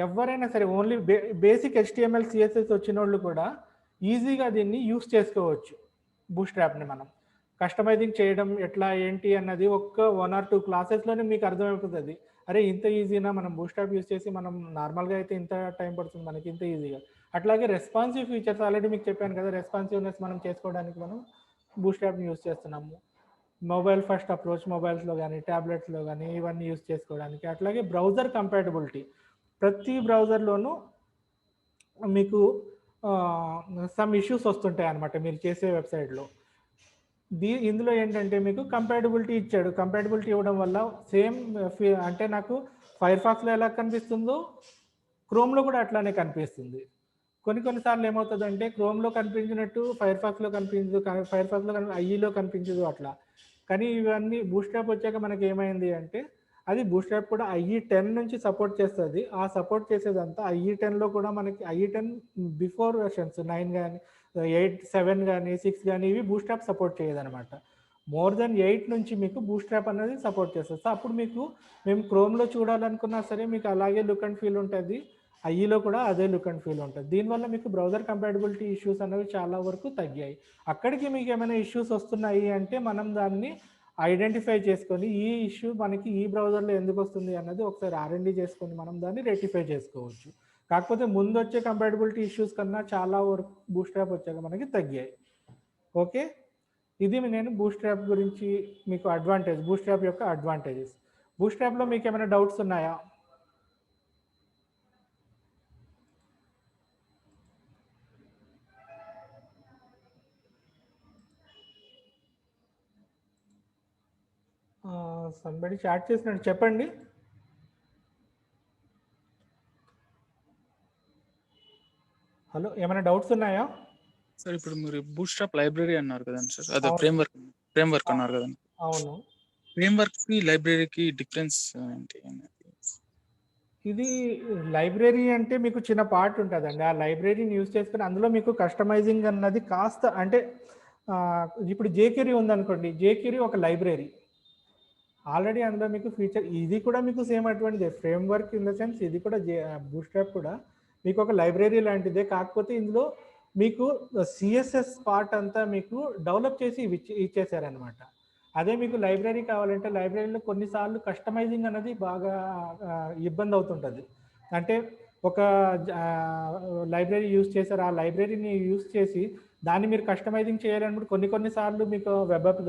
ఎవరైనా సరే ఓన్లీ బేసిక్ HTML CSS వచ్చిన వాళ్ళు కూడా ఈజీగా దీన్ని యూస్ చేసుకోవచ్చు. బూస్ట్రాప్ని మనం కస్టమైజింగ్ చేయడం ఎట్లా ఏంటి అన్నది ఒక్క 1 or 2 క్లాసెస్లోనే మీకు అర్థమైపోతుంది. అరే ఇంత ఈజీనా, మనం బూస్ట్రాప్ యూస్ చేసి మనం నార్మల్గా అయితే ఇంత టైం పడుతుంది మనకి, ఇంత ఈజీగా. అట్లాగే రెస్పాన్సివ్ ఫీచర్స్ ఆల్రెడీ మీకు చెప్పాను కదా, రెస్పాన్సివ్నెస్ మనం చేసుకోవడానికి మనం బూస్ట్రాప్ని యూస్ చేస్తున్నాము. మొబైల్ ఫస్ట్ అప్రోచ్ మొబైల్స్లో కానీ ట్యాబ్లెట్స్లో కానీ ఇవన్నీ యూస్ చేసుకోవడానికి. అట్లాగే బ్రౌజర్ కంపాటబిలిటీ, ప్రతి బ్రౌజర్లోనూ మీకు సమ్ ఇష్యూస్ వస్తుంటాయి అన్నమాట మీరు చేసే వెబ్సైట్లో. ఇందులో ఏంటంటే మీకు కంపాటబిలిటీ ఇచ్చాడు. కంపాటబిలిటీ ఇవ్వడం వల్ల సేమ్ అంటే నాకు ఫైర్ ఫాక్స్లో ఎలా కనిపిస్తుందో క్రోమ్లో కూడా అట్లానే కనిపిస్తుంది. కొన్నిసార్లు ఏమవుతుందంటే క్రోమ్లో కనిపించినట్టు ఫైర్ ఫాక్స్లో కనిపించదు, ఫైర్ ఫాక్స్లో ఐఈలో కనిపించదు అట్లా. కానీ ఇవన్నీ బూస్ట్రాప్ వచ్చాక మనకి ఏమైంది అంటే అది బూస్ట్రాప్ కూడా IE 10 నుంచి సపోర్ట్ చేస్తుంది. ఆ సపోర్ట్ చేసేదంతా IE 10లో కూడా మనకి IE 10 బిఫోర్ వెర్షన్స్ 9 కానీ 8, 7 కానీ 6 కానీ ఇవి బూస్ట్రాప్ సపోర్ట్ చేయదనమాట. మోర్ దెన్ 8 నుంచి మీకు బూస్ట్రాప్ అనేది సపోర్ట్ చేస్తుంది. సో అప్పుడు మీకు మేము క్రోమ్లో చూడాలనుకున్నా సరే మీకు అలాగే లుక్ అండ్ ఫీల్ ఉంటుంది, ఐఈలో కూడా అదే లుక్ అండ్ ఫీల్ ఉంటుంది. దీనివల్ల మీకు బ్రౌజర్ కంపాటబిలిటీ ఇష్యూస్ అనేవి చాలా వరకు తగ్గాయి. అక్కడికి మీకు ఏమైనా ఇష్యూస్ వస్తున్నాయి అంటే మనం దాన్ని ఐడెంటిఫై చేసుకొని ఈ ఇష్యూ మనకి ఈ బ్రౌజర్లో ఎందుకు వస్తుంది అన్నది ఒకసారి R&D చేసుకొని మనం దాన్ని రెక్టిఫై చేసుకోవచ్చు. కాకపోతే ముందు వచ్చే కంపాటబిలిటీ ఇష్యూస్ కన్నా చాలా వరకు బూస్ట్రాప్ వచ్చాక మనకి తగ్గాయి. ఓకే, ఇది నేను బూస్ట్రాప్ గురించి మీకు అడ్వాంటేజ్, బూస్ట్రాప్ యొక్క అడ్వాంటేజెస్. బూస్ట్రాప్లో మీకు ఏమైనా డౌట్స్ ఉన్నాయా? సంబడి చాట్ చేసినట్టు చెప్పండి. హలో, ఏమైనా డౌట్స్ ఉన్నాయా? సార్ ఇప్పుడు మీరు బూస్ట్రాప్ లైబ్రరీ అన్నారు కదండి సార్, అదే ఫ్రేమ్వర్క్ అన్నారు కదండి. అవును, ఫ్రేమ్వర్క్ కి లైబ్రరీకి డిఫరెన్స్ ఏంటి? ఇది లైబ్రరీ అంటే మీకు చిన్న పార్ట్ ఉంటుందండి. ఆ లైబ్రరీని యూజ్ చేసుకుని అందులో మీకు కస్టమైజింగ్ అన్నది కాస్త అంటే ఇప్పుడు jQuery ఉందనుకోండి, jQuery ఒక లైబ్రరీ ఆల్రెడీ అందులో మీకు ఫీచర్, ఇది కూడా మీకు సేమ్ అటువంటిదే ఫ్రేమ్వర్క్ ఇన్ ద సెన్స్. ఇది కూడా బూస్ట్రాప్ కూడా మీకు ఒక లైబ్రరీ లాంటిదే. కాకపోతే ఇందులో మీకు CSS పార్ట్ అంతా మీకు డెవలప్ చేసి ఇచ్చేసారనమాట. అదే మీకు లైబ్రరీ కావాలంటే లైబ్రరీలో కొన్నిసార్లు కస్టమైజింగ్ అనేది బాగా ఇబ్బంది అవుతుంటుంది. అంటే ఒక లైబ్రరీ యూజ్ చేశారు, ఆ లైబ్రరీని యూజ్ చేసి దాన్ని మీరు కస్టమైజింగ్ చేయాలన్నప్పుడు కొన్నిసార్లు మీకు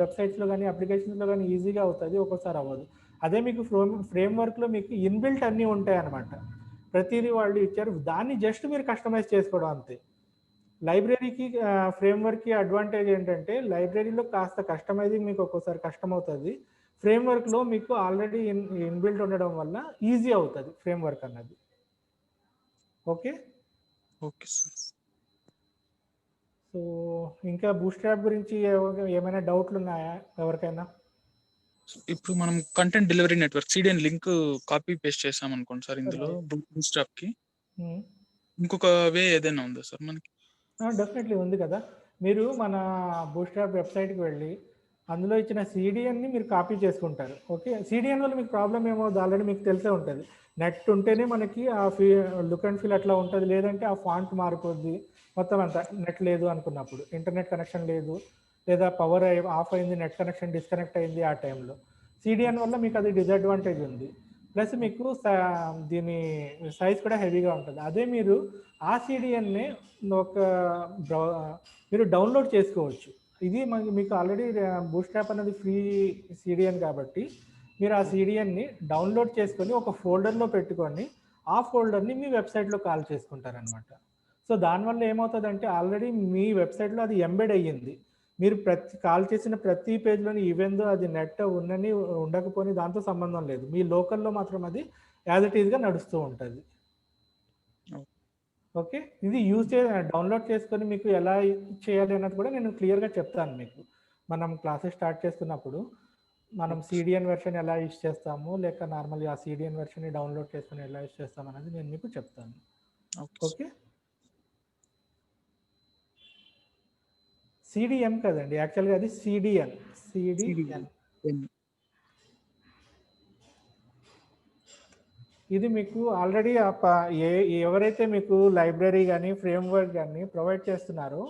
వెబ్సైట్స్లో కానీ అప్లికేషన్స్లో కానీ ఈజీగా అవుతుంది, ఒక్కోసారి అవ్వదు. అదే మీకు ఫ్రేమ్వర్క్లో మీకు ఇన్బిల్ట్ అన్నీ ఉంటాయి అన్నమాట. ప్రతిదీ వాళ్ళు ఇచ్చారు, దాన్ని జస్ట్ మీరు కస్టమైజ్ చేసుకోవడం అంతే. లైబ్రరీకి ఫ్రేమ్వర్క్కి అడ్వాంటేజ్ ఏంటంటే లైబ్రరీలో కాస్త కస్టమైజింగ్ మీకు ఒక్కోసారి కష్టం అవుతుంది, ఫ్రేమ్వర్క్లో మీకు ఆల్రెడీ ఇన్బిల్ట్ ఉండడం వల్ల ఈజీ అవుతుంది ఫ్రేమ్వర్క్ అన్నది. Okay okay sir. సో ఇంకా బూస్ట్రాప్ గురించి ఏమైనా డౌట్లు ఉన్నాయా ఎవరికైనా? ఇప్పుడు మనం content delivery network CDN link copy paste చేసాం అనుకోండి సార్, ఇందులో బూస్ట్రాప్ కి ఇంకొక వే ఏదైనా ఉందా సార్ మనకి? డెఫినెట్లీ ఉంది కదా. మీరు మన బూస్ట్రాప్ వెబ్సైట్కి వెళ్ళి అందులో ఇచ్చిన CDNని మీరు కాపీ చేసుకుంటారు. ఓకే, CDN వల్ల మీకు ప్రాబ్లం ఏమవుతుంది ఆల్రెడీ మీకు తెలిసే ఉంటుంది. నెట్ ఉంటేనే మనకి ఆ లుక్ అండ్ ఫీల్ అట్లా ఉంటుంది, లేదంటే ఆ ఫాంట్ మారిపోద్ది మొత్తం అంతా. నెట్ లేదు అనుకున్నప్పుడు, ఇంటర్నెట్ కనెక్షన్ లేదు, లేదా పవర్ ఆఫ్ అయింది, నెట్ కనెక్షన్ డిస్కనెక్ట్ అయింది, ఆ టైంలో CDN వల్ల మీకు అది డిసడ్వాంటేజ్ ఉంది. ప్లస్ మీకు దీని సైజ్ కూడా హెవీగా ఉంటుంది. అదే మీరు ఆ సిడిఎన్ని ఒక మీరు డౌన్లోడ్ చేసుకోవచ్చు. ఇది మీకు ఆల్రెడీ బూట్స్ట్రాప్ అనేది ఫ్రీ సిడిఎన్ కాబట్టి మీరు ఆ సిడిఎన్ని డౌన్లోడ్ చేసుకొని ఒక ఫోల్డర్లో పెట్టుకొని ఆ ఫోల్డర్ని మీ వెబ్సైట్లో కాల్ చేసుకుంటారనమాట. సో దానివల్ల ఏమవుతుందంటే ఆల్రెడీ మీ వెబ్సైట్లో అది ఎంబెడ్ అయ్యింది. మీరు కాల్ చేసిన ప్రతి పేజ్లోని ఈవెందో అది నెట్ ఉన్నని ఉండకపోని దాంతో సంబంధం లేదు. మీ లోకల్లో మాత్రం అది యాజ్ ఇట్ ఈస్గా నడుస్తూ ఉంటుంది. ఓకే, ఇది డౌన్లోడ్ చేసుకొని మీకు ఎలా చేయాలి అన్నది కూడా నేను క్లియర్గా చెప్తాను మీకు. మనం క్లాసెస్ స్టార్ట్ చేస్తున్నప్పుడు మనం సిడిఎన్ వెర్షన్ ఎలా యూజ్ చేస్తాము, లేక నార్మల్గా ఆ సిడిఎన్ వెర్షన్ని డౌన్లోడ్ చేసుకొని ఎలా యూజ్ చేస్తాం అనేది నేను మీకు చెప్తాను. ఓకే, సిడిఎం కదండి, యాక్చువల్గా అది సిడిఎన్. ఇది మీకు ఆల్రెడీ ఎవరైతే మీకు లైబ్రరీ కానీ ఫ్రేమ్వర్క్ కానీ ప్రొవైడ్ చేస్తున్నారో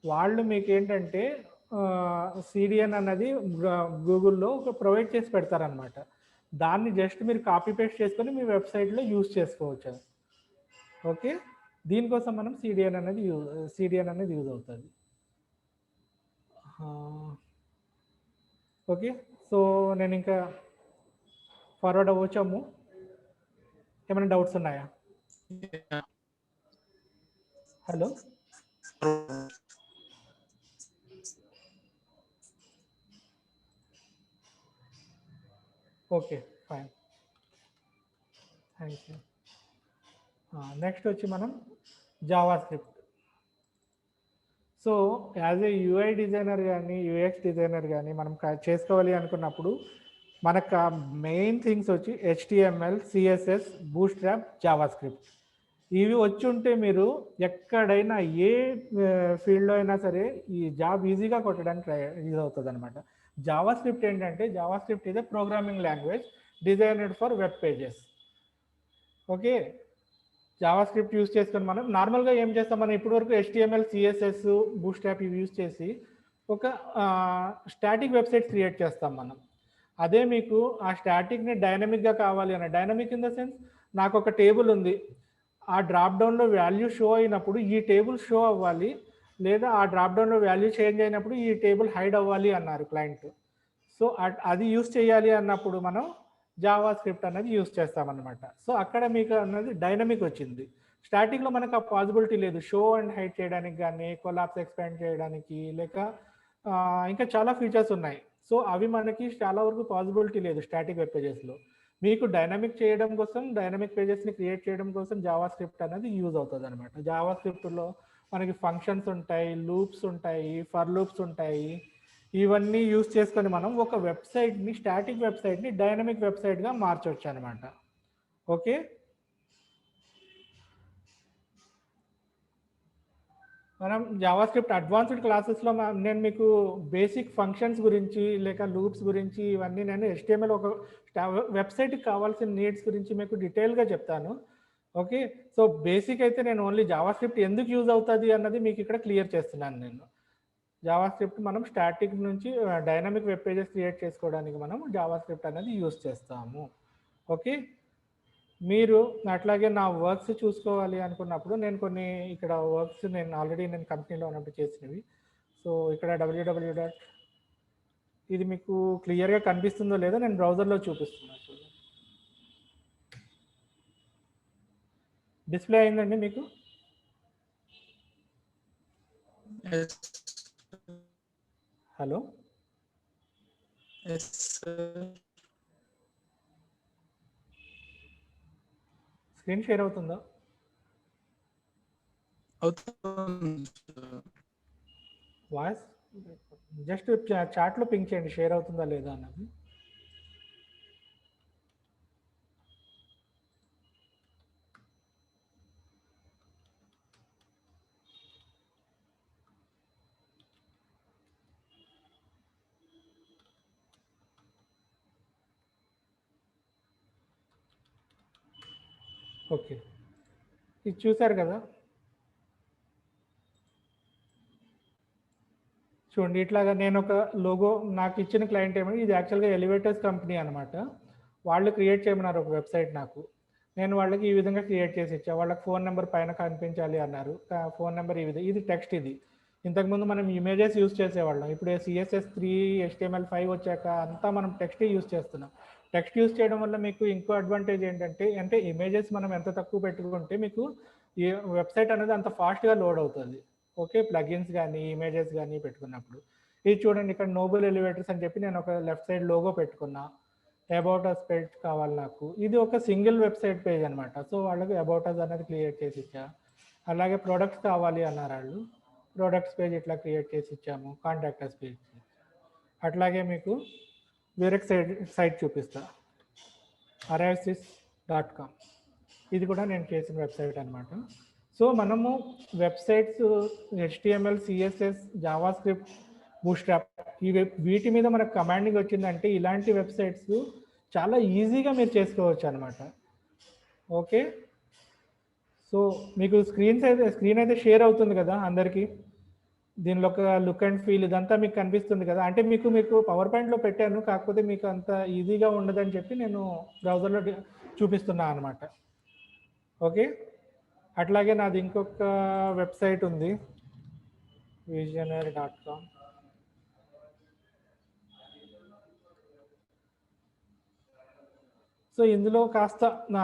వాళ్ళు మీకు ఏంటంటే సిడిఎన్ అన్నది గూగుల్లో ప్రొవైడ్ చేసి పెడతారనమాట. దాన్ని జస్ట్ మీరు కాపీ పేస్ట్ చేసుకొని మీ వెబ్సైట్లో యూజ్ చేసుకోవచ్చు. ఓకే, దీనికోసం మనం సిడిఎన్ అనేది యూజ్ అవుతుంది. ఓకే, సో నేను ఇంకా ఫార్వర్డ్ అవ్వచ్చాము. ఏమైనా డౌట్స్ ఉన్నాయా? Hello, okay fine, thank you. Next వచ్చి మనం Java script. So as a UI designer కానీ యూఎక్స్ డిజైనర్ కానీ మనం చేసుకోవాలి అనుకున్నప్పుడు మనకు మెయిన్ థింగ్స్ వచ్చి HTML, CSS, bootstrap, Java script. ఇవి వచ్చి ఉంటే మీరు ఎక్కడైనా ఏ ఫీల్డ్లో అయినా సరే ఈ జాబ్ ఈజీగా కొట్టడానికి యూజ్ అవుతుంది అనమాట. జావా స్క్రిప్ట్ ఏంటంటే జావా స్క్రిప్ట్ ఇదే programming language డిజైనర్డ్ for web pages. Okay, Java script use చేసుకొని మనం నార్మల్గా ఏం చేస్తాం, మనం ఇప్పటివరకు HTML, CSS, బూట్స్ట్రాప్ ఇవి యూజ్ చేసి ఒక స్టాటిక్ వెబ్సైట్ క్రియేట్ చేస్తాం మనం. అదే మీకు ఆ స్టాటిక్ని డైనమిక్గా కావాలి అని, డైనమిక్ ఇన్ ద సెన్స్ నాకు ఒక టేబుల్ ఉంది, ఆ డ్రాప్ డౌన్లో వాల్యూ షో అయినప్పుడు ఈ టేబుల్ షో అవ్వాలి, లేదా ఆ డ్రాప్ డౌన్లో వాల్యూ చేంజ్ అయినప్పుడు ఈ టేబుల్ హైడ్ అవ్వాలి అన్నారు క్లయింట్. సో అది యూజ్ చేయాలి అన్నప్పుడు మనం జావా స్క్రిప్ట్ అనేది యూజ్ చేస్తామన్నమాట. సో అక్కడ మీకు అన్నది డైనమిక్ వచ్చింది. స్టాటిక్లో మనకు ఆ పాసిబిలిటీ లేదు, షో అండ్ హైడ్ చేయడానికి కానీ, కొలాప్స్ ఎక్స్పాండ్ చేయడానికి, లేక ఇంకా చాలా ఫీచర్స్ ఉన్నాయి. సో అవి మనకి చాలా వరకు పాసిబిలిటీ లేదు స్టాటిక్ వెబ్ పేజెస్లో. మీకు డైనమిక్ చేయడం కోసం, డైనమిక్ పేజెస్ని క్రియేట్ చేయడం కోసం జావా స్క్రిప్ట్ అనేది యూజ్ అవుతుంది అనమాట. జావా స్క్రిప్ట్లో మనకి ఫంక్షన్స్ ఉంటాయి, లూప్స్ ఉంటాయి, ఫర్ లూప్స్ ఉంటాయి. ఇవన్నీ యూజ్ చేసుకొని మనం ఒక వెబ్సైట్ని, స్టాటిక్ వెబ్సైట్ని డైనమిక్ వెబ్సైట్గా మార్చవచ్చు అనమాట. ఓకే, మనం జావా స్క్రిప్ట్ అడ్వాన్స్డ్ క్లాసెస్లో నేను మీకు బేసిక్ ఫంక్షన్స్ గురించి లేక లూప్స్ గురించి ఇవన్నీ నేను HTML ఒక వెబ్సైట్కి కావాల్సిన నీడ్స్ గురించి మీకు డీటెయిల్గా చెప్తాను. ఓకే, సో బేసిక్ అయితే నేను ఓన్లీ జావా స్క్రిప్ట్ ఎందుకు యూజ్ అవుతుంది అన్నది మీకు ఇక్కడ క్లియర్ చేస్తున్నాను. నేను జావా స్క్రిప్ట్ మనం స్టాటిక్ నుంచి డైనమిక్ వెబ్ పేజెస్ క్రియేట్ చేసుకోవడానికి మనం జావా స్క్రిప్ట్ అనేది యూజ్ చేస్తాము. ఓకే, మీరు అట్లాగే నా వర్క్స్ చూసుకోవాలి అనుకున్నప్పుడు నేను కొన్ని ఇక్కడ వర్క్స్ నేను ఆల్రెడీ కంపెనీలో ఉన్నప్పుడు చేసినవి. సో ఇక్కడ www. ఇది మీకు క్లియర్గా కనిపిస్తుందో లేదో నేను బ్రౌజర్లో చూపిస్తున్నాను. డిస్ప్లే అయిందండి మీకు? హలో, స్క్రీన్ షేర్ అవుతుందా? వాయిస్ జస్ట్ చాట్లో పింక్ చేయండి, షేర్ అవుతుందా లేదా అన్నది. ఓకే, ఇది చూసారు కదా, చూడండి ఇట్లాగా నేను ఒక లోగో నాకు ఇచ్చిన క్లయింట్ ఏమో ఇది యాక్చువల్గా ఎలివేటర్స్ కంపెనీ అనమాట. వాళ్ళు క్రియేట్ చేయమన్నారు ఒక వెబ్సైట్ నాకు. నేను వాళ్ళకి ఈ విధంగా క్రియేట్ చేసి ఇచ్చా. వాళ్ళకి ఫోన్ నెంబర్ పైన కనిపించాలి అన్నారు. ఫోన్ నెంబర్ ఇది టెక్స్ట్ ఇది. ఇంతకుముందు మనం ఇమేజెస్ యూజ్ చేసేవాళ్ళం. ఇప్పుడు CSS3 HTML5 వచ్చాక అంతా మనం టెక్స్ట్ యూజ్ చేస్తున్నాం. టెక్స్ట్ యూజ్ చేయడం వల్ల మీకు ఇంకో అడ్వాంటేజ్ ఏంటంటే, అంటే ఇమేజెస్ మనం ఎంత తక్కువ పెట్టుకుంటే మీకు ఈ వెబ్సైట్ అనేది అంత ఫాస్ట్గా లోడ్ అవుతుంది. ఓకే, ప్లగిన్స్ కానీ ఇమేజెస్ కానీ పెట్టుకున్నప్పుడు. ఇది చూడండి, ఇక్కడ నోబుల్ ఎలివేటర్స్ అని చెప్పి నేను ఒక లెఫ్ట్ సైడ్ లోగో పెట్టుకున్నా. అబౌట్ అస్ పేజ్ కావాలి నాకు. ఇది ఒక సింగిల్ వెబ్సైట్ పేజ్ అనమాట. సో వాళ్ళకి అబౌట్ అస్ అనేది క్రియేట్ చేసి ఇచ్చా. అలాగే ప్రొడక్ట్స్ కావాలి అన్నారు వాళ్ళు. ప్రొడక్ట్స్ పేజ్ ఇట్లా క్రియేట్ చేసి ఇచ్చాము. Contractors page. అట్లాగే మీకు వేరే సైట్ చూపిస్తా, arrivesys.com. ఇది కూడా నేను చేసిన వెబ్సైట్ అనమాట. సో మనము websites HTML, CSS, JavaScript, bootstrap వీటి మీద మనకు కమాండింగ్ వచ్చిందంటే ఇలాంటి వెబ్సైట్స్ చాలా ఈజీగా మీరు చేసుకోవచ్చు అనమాట. ఓకే, సో మీకు స్క్రీన్ అయితే షేర్ అవుతుంది కదా అందరికీ. దీనిలో ఒక లుక్ అండ్ ఫీల్ ఇదంతా మీకు కనిపిస్తుంది కదా. అంటే మీకు పవర్ పాయింట్లో పెట్టాను, కాకపోతే మీకు అంత ఈజీగా ఉండదని చెప్పి నేను బ్రౌజర్లో చూపిస్తున్నాను అనమాట. ఓకే, అట్లాగే నాది ఇంకొక వెబ్సైట్ ఉంది, visionary.com. సో ఇందులో కాస్త నా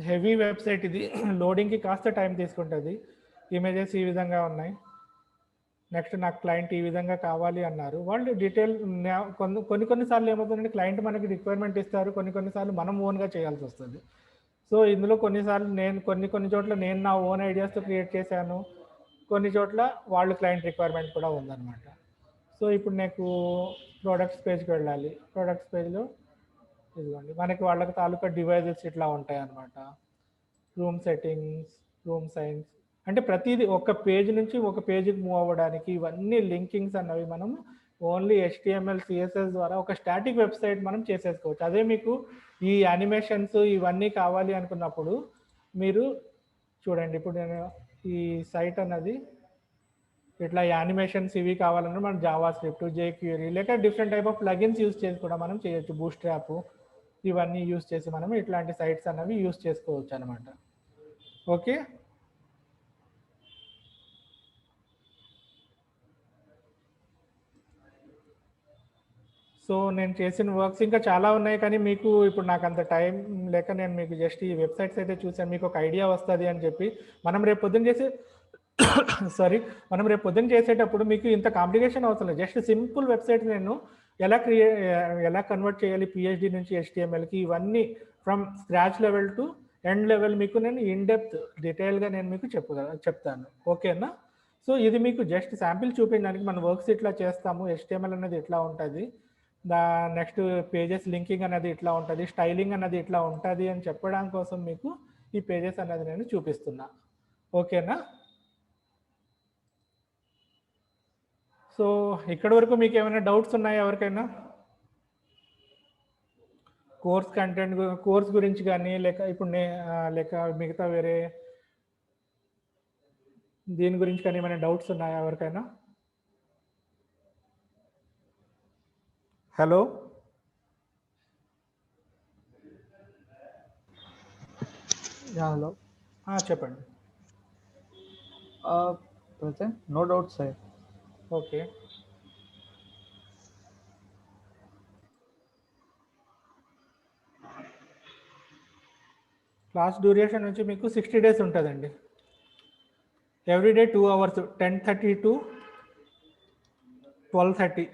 హెవీ వెబ్సైట్ ఇది. లోడింగ్కి కాస్త టైం తీసుకుంటుంది. ఇమేజెస్ ఈ విధంగా ఉన్నాయి. నెక్స్ట్ నాకు క్లయింట్ ఈ విధంగా కావాలి అన్నారు. వాళ్ళు డీటెయిల్ కొన్నిసార్లు ఏమవుతుందంటే క్లయింట్ మనకి రిక్వైర్మెంట్ ఇస్తారు, కొన్నిసార్లు మనం ఓన్గా చేయాల్సి వస్తుంది. సో ఇందులో కొన్నిసార్లు నేను కొన్ని చోట్ల నేను నా ఓన్ ఐడియాస్తో క్రియేట్ చేశాను, కొన్ని చోట్ల వాళ్ళు క్లయింట్ రిక్వైర్మెంట్ కూడా ఉందన్నమాట. సో ఇప్పుడు నాకు ప్రోడక్ట్స్ పేజ్కి వెళ్ళాలి. ప్రోడక్ట్స్ పేజ్లో ఇదిగోండి మనకి వాళ్ళకి తాలూకా డివైజెస్ ఇట్లా ఉంటాయి అన్నమాట. రూమ్ సెట్టింగ్స్, రూమ్ సైన్స్, అంటే ప్రతిదీ ఒక పేజ్ నుంచి ఒక పేజ్కి మూవ్ అవ్వడానికి ఇవన్నీ లింకింగ్స్ అన్నవి మనం ఓన్లీ HTML, CSS ద్వారా ఒక స్టాటిక్ వెబ్సైట్ మనం చేసేసుకోవచ్చు. అదే మీకు ఈ యానిమేషన్స్ ఇవన్నీ కావాలి అనుకున్నప్పుడు మీరు చూడండి, ఇప్పుడు నేను ఈ సైట్ అన్నది ఇట్లా యానిమేషన్స్ ఇవి కావాలన్నా మనం జావాస్క్రిప్ట్, jQuery లేక different type of plugins use చేసి కూడా మనం చేయొచ్చు. బూట్స్ట్రాప్ ఇవన్నీ యూజ్ చేసి మనం ఇట్లాంటి సైట్స్ అన్నవి యూజ్ చేసుకోవచ్చు అనమాట. ఓకే, సో నేను చేసిన వర్క్స్ ఇంకా చాలా ఉన్నాయి, కానీ మీకు ఇప్పుడు నాకు అంత టైం లేక నేను మీకు జస్ట్ ఈ వెబ్సైట్స్ అయితే చూసాను, మీకు ఒక ఐడియా వస్తుంది అని చెప్పి. మనం రేపు పొద్దున్న చేసేటప్పుడు మీకు ఇంత కాంప్లికేషన్ అవసరం లేదు. జస్ట్ సింపుల్ వెబ్సైట్ నేను ఎలా కన్వర్ట్ చేయాలి PHP నుంచి HTMLకి, ఇవన్నీ from scratch level to end level మీకు నేను ఇన్ డెప్త్ డీటెయిల్గా నేను మీకు చెప్తాను. ఓకేనా? సో ఇది మీకు జస్ట్ శాంపిల్ చూపించడానికి మన వర్క్స్ ఇట్లా చేస్తాము. HTML అనేది ఇట్లా ఉంటుంది, నెక్స్ట్ పేజెస్ లింకింగ్ అనేది ఇట్లా ఉంటుంది, స్టైలింగ్ అనేది ఇట్లా ఉంటుంది అని చెప్పడం కోసం మీకు ఈ పేజెస్ అనేది నేను చూపిస్తున్నా. ఓకేనా? సో ఇక్కడ వరకు మీకు ఏమైనా డౌట్స్ ఉన్నాయా ఎవరికైనా? కోర్స్ గురించి కానీ లేక ఇప్పుడు లేక మిగతా వేరే దీని గురించి కానీ ఏమైనా డౌట్స్ ఉన్నాయా ఎవరికైనా? హలో, హలో, చెప్పండి. No doubt sir. Okay, class duration నుంచి మీకు 60 days ఉంటుందండి. Everyday 2 hours, 10:30 to 12:30.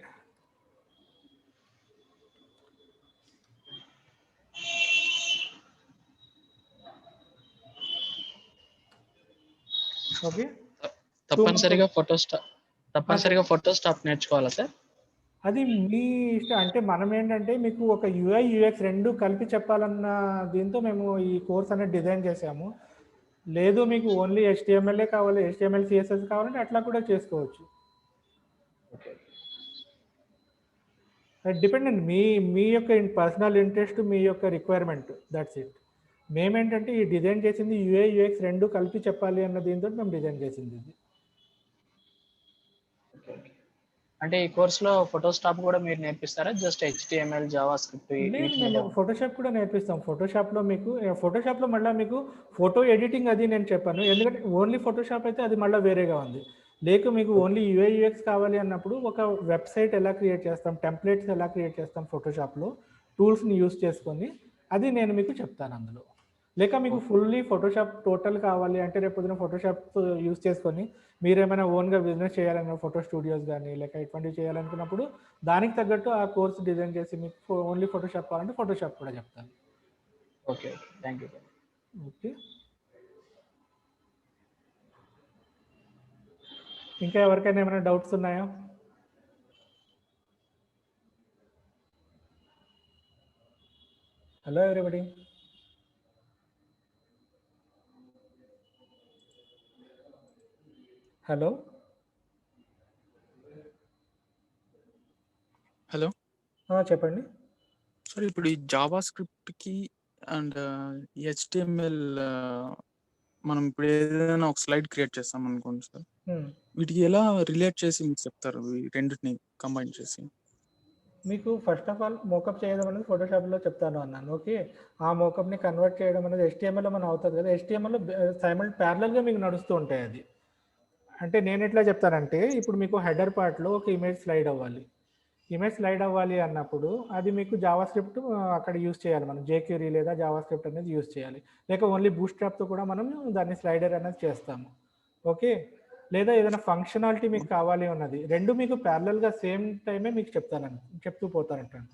ఓకే, తప్పనిసరిగా ఫోటోస్టాప్ నేర్చుకోవాలా సార్? అది మీ ఇష్టం. అంటే మనం ఏంటంటే మీకు ఒక UI UX రెండు కలిపి చెప్పాలన్న దీంతో మేము ఈ కోర్స్ అనేది డిజైన్ చేసాము. లేదు మీకు ఓన్లీ HTML కావాలి, HTML CSS కావాలంటే అట్లా కూడా చేసుకోవచ్చు. డిపెండ్ అండి మీ యొక్క పర్సనల్ ఇంట్రెస్ట్, మీ యొక్క రిక్వైర్మెంట్, దట్స్ ఇట్. మేమేంటంటే ఈ డిజైన్ చేసింది UI UX రెండు కలిపి చెప్పాలి అన్న దీంతో మేము డిజైన్ చేసింది ఇది. అంటే ఈ కోర్సులో ఫోటోస్టాప్ కూడా మీరు నేర్పిస్తారా? జస్ట్ HTML, జావా స్క్రిప్ట్ లేదు, మేము ఫోటోషాప్ కూడా నేర్పిస్తాం. ఫోటోషాప్లో మీకు ఫోటోషాప్లో మళ్ళీ మీకు ఫోటో ఎడిటింగ్ అది నేను చెప్పాను. ఎందుకంటే ఓన్లీ ఫోటోషాప్ అయితే అది మళ్ళీ వేరేగా ఉంది. లేక మీకు ఓన్లీ UI UX కావాలి అన్నప్పుడు ఒక వెబ్సైట్ ఎలా క్రియేట్ చేస్తాం, టెంప్లెట్స్ ఎలా క్రియేట్ చేస్తాం ఫోటోషాప్లో టూల్స్ని యూస్ చేసుకొని అది నేను మీకు చెప్తాను అందులో. లేక మీకు ఫుల్లీ ఫోటోషాప్ టోటల్ కావాలి అంటే రేపు పొద్దున ఫోటోషాప్ యూస్ చేసుకొని మీరు ఏమైనా ఓన్గా బిజినెస్ చేయాలన్నా ఫోటో స్టూడియోస్ కానీ లేక ఇటువంటివి చేయాలనుకున్నప్పుడు దానికి తగ్గట్టు ఆ కోర్స్ డిజైన్ చేసి మీకు ఓన్లీ ఫోటోషాప్ కావాలంటే ఫోటోషాప్ కూడా చెప్తాను. Okay, thank you. ఓకే, ఇంకా ఎవరికైనా ఏమైనా డౌట్స్ ఉన్నాయా? Hello everybody. హలో హలో చెప్పండి. సార్ ఇప్పుడు ఈ జావా స్క్రిప్ట్ కి అండ్ HTML మనం ఇప్పుడు ఏదైనా ఒక స్లైడ్ క్రియేట్ చేస్తాం అనుకోండి సార్, వీటికి ఎలా రిలేట్ చేసి మీకు చెప్తారు ఈ రెండింటిని కంబైన్ చేసి? మీకు ఫస్ట్ ఆఫ్ ఆల్ మోకప్ చేయడం అనేది ఫోటోషాప్లో చెప్తాను అన్నాను. ఓకే, ఆ మోకప్ని కన్వర్ట్ చేయడం అనేది HTMLలో మనం అవుతుంది కదా. HTMLలో ప్యారలల్గా మీకు నడుస్తూ ఉంటాయి. అది అంటే నేను ఎట్లా చెప్తానంటే ఇప్పుడు మీకు హెడర్ పార్ట్లో ఒక ఇమేజ్ స్లైడ్ అవ్వాలి. ఇమేజ్ స్లైడ్ అవ్వాలి అన్నప్పుడు అది మీకు జావా స్క్రిప్ట్ అక్కడ యూస్ చేయాలి. మనం jQuery లేదా జావా స్క్రిప్ట్ అనేది యూస్ చేయాలి. లేక ఓన్లీ బూట్స్ట్రాప్తో కూడా మనం దాన్ని స్లైడర్ అనేది చేస్తాము. ఓకే, లేదా ఏదైనా ఫంక్షనాలిటీ మీకు కావాలి ఉన్నది రెండు మీకు ప్యారలల్గా సేమ్ టైమే మీకు చెప్తూ పోతానంటాను.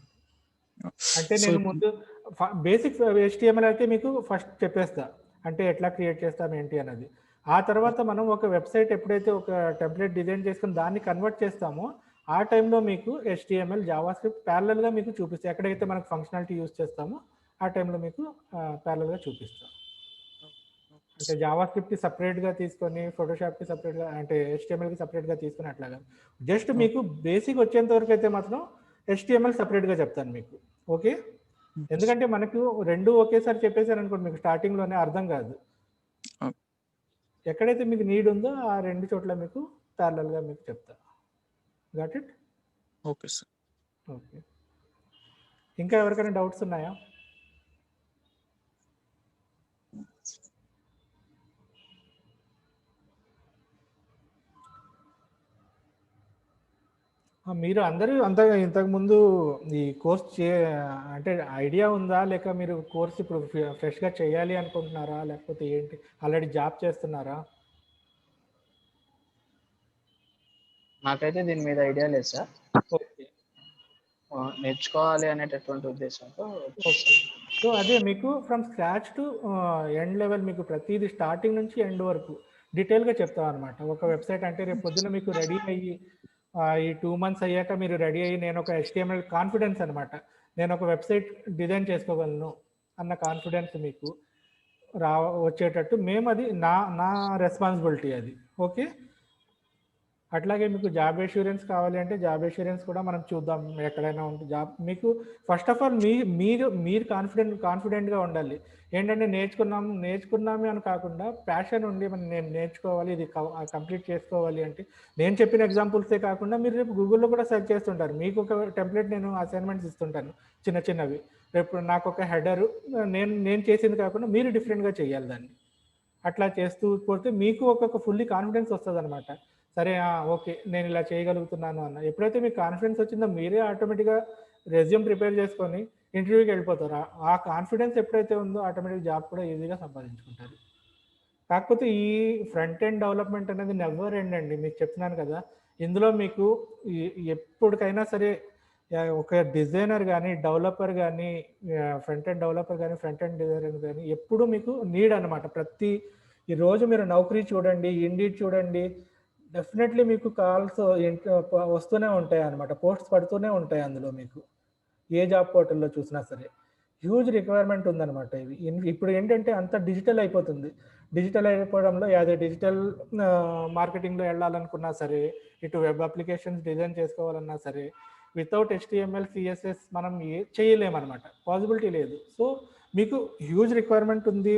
అంటే నేను ముందు బేసిక్ HTML అయితే మీకు ఫస్ట్ చెప్పేస్తా, అంటే ఎట్లా క్రియేట్ చేస్తాం ఏంటి అన్నది. ఆ తర్వాత మనం ఒక వెబ్సైట్ ఎప్పుడైతే ఒక టెంప్లెట్ డిజైన్ చేసుకుని దాన్ని కన్వర్ట్ చేస్తామో ఆ టైంలో మీకు HTML జావా స్క్రిప్ట్ ప్యారలల్గా మీకు చూపిస్తాయి. ఎక్కడైతే మనకు ఫంక్షనాలిటీ యూస్ చేస్తామో ఆ టైంలో మీకు ప్యారలల్గా చూపిస్తాం. అంటే జావా స్క్రిప్ట్కి సపరేట్గా తీసుకొని ఫోటోషాప్కి సపరేట్గా అంటే HTMLకి సపరేట్గా తీసుకొని అట్లాగా జస్ట్ మీకు బేసిక్ వచ్చేంత వరకు అయితే మాత్రం HTML సపరేట్గా చెప్తాను మీకు. ఓకే, ఎందుకంటే మనకు రెండు ఒకేసారి చెప్పేసారు అనుకోండి మీకు స్టార్టింగ్లోనే అర్థం కాదు. ఎక్కడైతే మీకు నీడ్ ఉందో ఆ రెండు చోట్ల మీకు ప్యారలల్గా మీకు చెప్తా. Got it? Okay sir. Okay, ఇంకా ఎవరికైనా డౌట్స్ ఉన్నాయా? మీరు అందరూ ఇంతకుముందు ఈ కోర్స్ అంటే ఐడియా ఉందా, లేక మీరు కోర్స్ ఇప్పుడు ఫ్రెష్గా చేయాలి అనుకుంటున్నారా, లేకపోతే ఏంటి ఆల్రెడీ జాబ్ చేస్తున్నారా? నాకైతే దీని మీద ఐడియా లేదు సార్. ఓకే, నేర్చుకోవాలి అనేటటువంటి ఉద్దేశంతో. సో అదే మీకు from scratch to end level మీకు ప్రతిదీ స్టార్టింగ్ నుంచి ఎండ్ వరకు డీటెయిల్గా చెప్తాం అనమాట. ఒక వెబ్సైట్ అంటే రేపు పొద్దున మీకు రెడీ అయ్యి ఈ 2 months అయ్యాక మీరు రెడీ అయ్యి నేను ఒక HTML కాన్ఫిడెన్స్ అనమాట, నేను ఒక వెబ్సైట్ డిజైన్ చేసుకోగలను అన్న కాన్ఫిడెన్స్ మీకు వచ్చేటట్టు మేము అది నా రెస్పాన్సిబిలిటీ అది. ఓకే, అట్లాగే మీకు జాబ్ ఎష్యూరెన్స్ కావాలి అంటే జాబ్ ఎష్యూరెన్స్ కూడా మనం చూద్దాం. ఎక్కడైనా ఉంటుంది జాబ్ మీకు. ఫస్ట్ ఆఫ్ ఆల్ మీరు కాన్ఫిడెంట్గా ఉండాలి. ఏంటంటే నేర్చుకున్నామే అని కాకుండా ప్యాషన్ ఉండి నేను నేర్చుకోవాలి, ఇది కంప్లీట్ చేసుకోవాలి అంటే నేను చెప్పిన ఎగ్జాంపుల్సే కాకుండా మీరు రేపు గూగుల్లో కూడా సెర్చ్ చేస్తుంటారు. మీకు ఒక టెంప్లెట్ నేను అసైన్మెంట్స్ ఇస్తుంటాను చిన్నవి. రేపు నాకు ఒక హెడరు నేను చేసింది కాకుండా మీరు డిఫరెంట్గా చేయాలి దాన్ని. అట్లా చేస్తూ పోతే మీకు ఒక ఫుల్లీ కాన్ఫిడెన్స్ వస్తుంది అనమాట. సరే ఓకే నేను ఇలా చేయగలుగుతున్నాను అన్న. ఎప్పుడైతే మీకు కాన్ఫిడెన్స్ వచ్చిందో మీరే ఆటోమేటిక్గా రెజ్యూమ్ ప్రిపేర్ చేసుకొని ఇంటర్వ్యూకి వెళ్ళిపోతారు. ఆ కాన్ఫిడెన్స్ ఎప్పుడైతే ఉందో ఆటోమేటిక్ జాబ్ కూడా ఈజీగా సంపాదించుకుంటారు. కాకపోతే ఈ ఫ్రంట్ ఎండ్ డెవలప్మెంట్ అనేది నెవర్ ఎండ్ అండి. మీకు చెప్తున్నాను కదా, ఇందులో మీకు ఎప్పటికైనా సరే ఒక డిజైనర్ కానీ డెవలపర్ కానీ ఫ్రంట్ ఎండ్ డెవలపర్ కానీ ఫ్రంట్ ఎండ్ డిజైనర్ కానీ ఎప్పుడు మీకు నీడ్ అనమాట. ఈ రోజు మీరు నౌకరీ చూడండి, ఇండీడ్ చూడండి, డెఫినెట్లీ మీకు కాల్స్ వస్తూనే ఉంటాయి అనమాట, పోస్ట్స్ పడుతూనే ఉంటాయి అందులో. మీకు ఏ జాబ్ పోర్టల్లో చూసినా సరే హ్యూజ్ రిక్వైర్మెంట్ ఉందన్నమాట. ఇప్పుడు ఏంటంటే అంత డిజిటల్ అయిపోతుంది. డిజిటల్ అయిపోవడంలో యాజ్ డిజిటల్ మార్కెటింగ్లో వెళ్ళాలనుకున్నా సరే, ఇటు వెబ్ అప్లికేషన్స్ డిజైన్ చేసుకోవాలన్నా సరే వితౌట్ HTML CSS మనం చేయలేమన్నమాట, పాసిబిలిటీ లేదు. సో మీకు హ్యూజ్ రిక్వైర్మెంట్ ఉంది.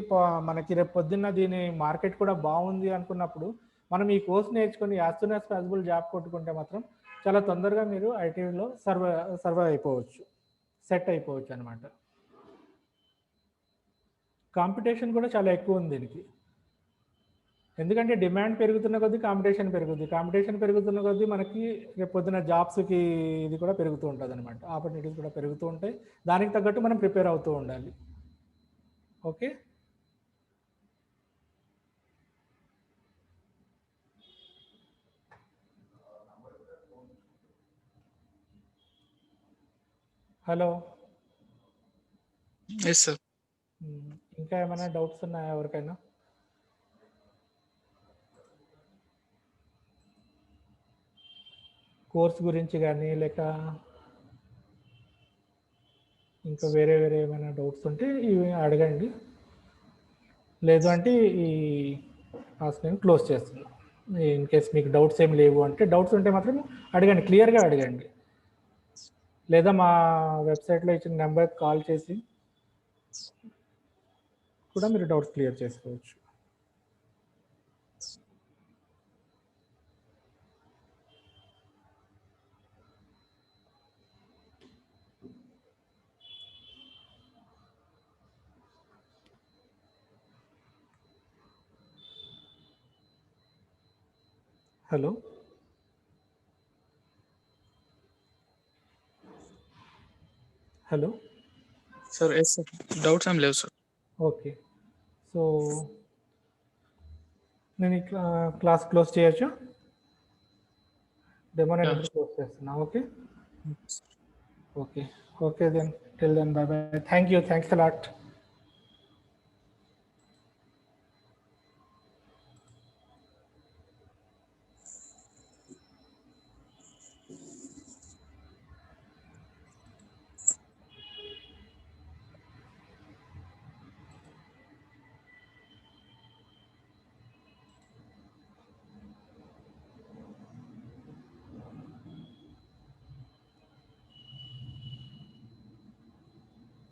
మనకి రేపు పొద్దున్న దీని మార్కెట్ కూడా బాగుంది అనుకున్నప్పుడు మనం ఈ కోర్స్ నేర్చుకొని as soon as possible job కొట్టుకుంటే మాత్రం చాలా తొందరగా మీరు ఐటీలో సర్వైవ్ అయిపోవచ్చు, సెట్ అయిపోవచ్చు అనమాట. కాంపిటీషన్ కూడా చాలా ఎక్కువ ఉంది దీనికి, ఎందుకంటే డిమాండ్ పెరుగుతున్న కొద్దీ కాంపిటీషన్ పెరుగుద్ది, కాంపిటీషన్ పెరుగుతున్న కొద్దీ మనకి రేపు పొద్దున జాబ్స్కి ఇది కూడా పెరుగుతూ ఉంటుంది అనమాట, ఆపర్చునిటీస్ కూడా పెరుగుతూ ఉంటాయి. దానికి తగ్గట్టు మనం ప్రిపేర్ అవుతూ ఉండాలి. Okay, hello. Yes sir. ఇంకా ఏమైనా డౌట్స్ ఉన్నాయా ఎవరికైనా? కోర్స్ గురించి కానీ లేక ఇంకా వేరే ఏమైనా డౌట్స్ ఉంటే ఇవి అడగండి, లేదు అంటే ఈ క్లాస్ నేను క్లోజ్ చేస్తున్నాను. ఇన్ కేస్ మీకు డౌట్స్ ఏం లేవు అంటే, డౌట్స్ ఉంటే మాత్రం అడగండి, క్లియర్గా అడగండి, లేదా మా వెబ్సైట్లో ఇచ్చిన నెంబర్కి కాల్ చేసి కూడా మీరు డౌట్స్ క్లియర్ చేసుకోవచ్చు. Hello, hello sir. Yes sir, doubts ఏం లేవు సార్. ఓకే, సో నేను ఈ క్లాస్ క్లోజ్ చేయొచ్చు, డెమో నేను క్లోజ్ చేస్తున్నా. Okay okay okay then till then bye bye. Thank you, thanks a lot.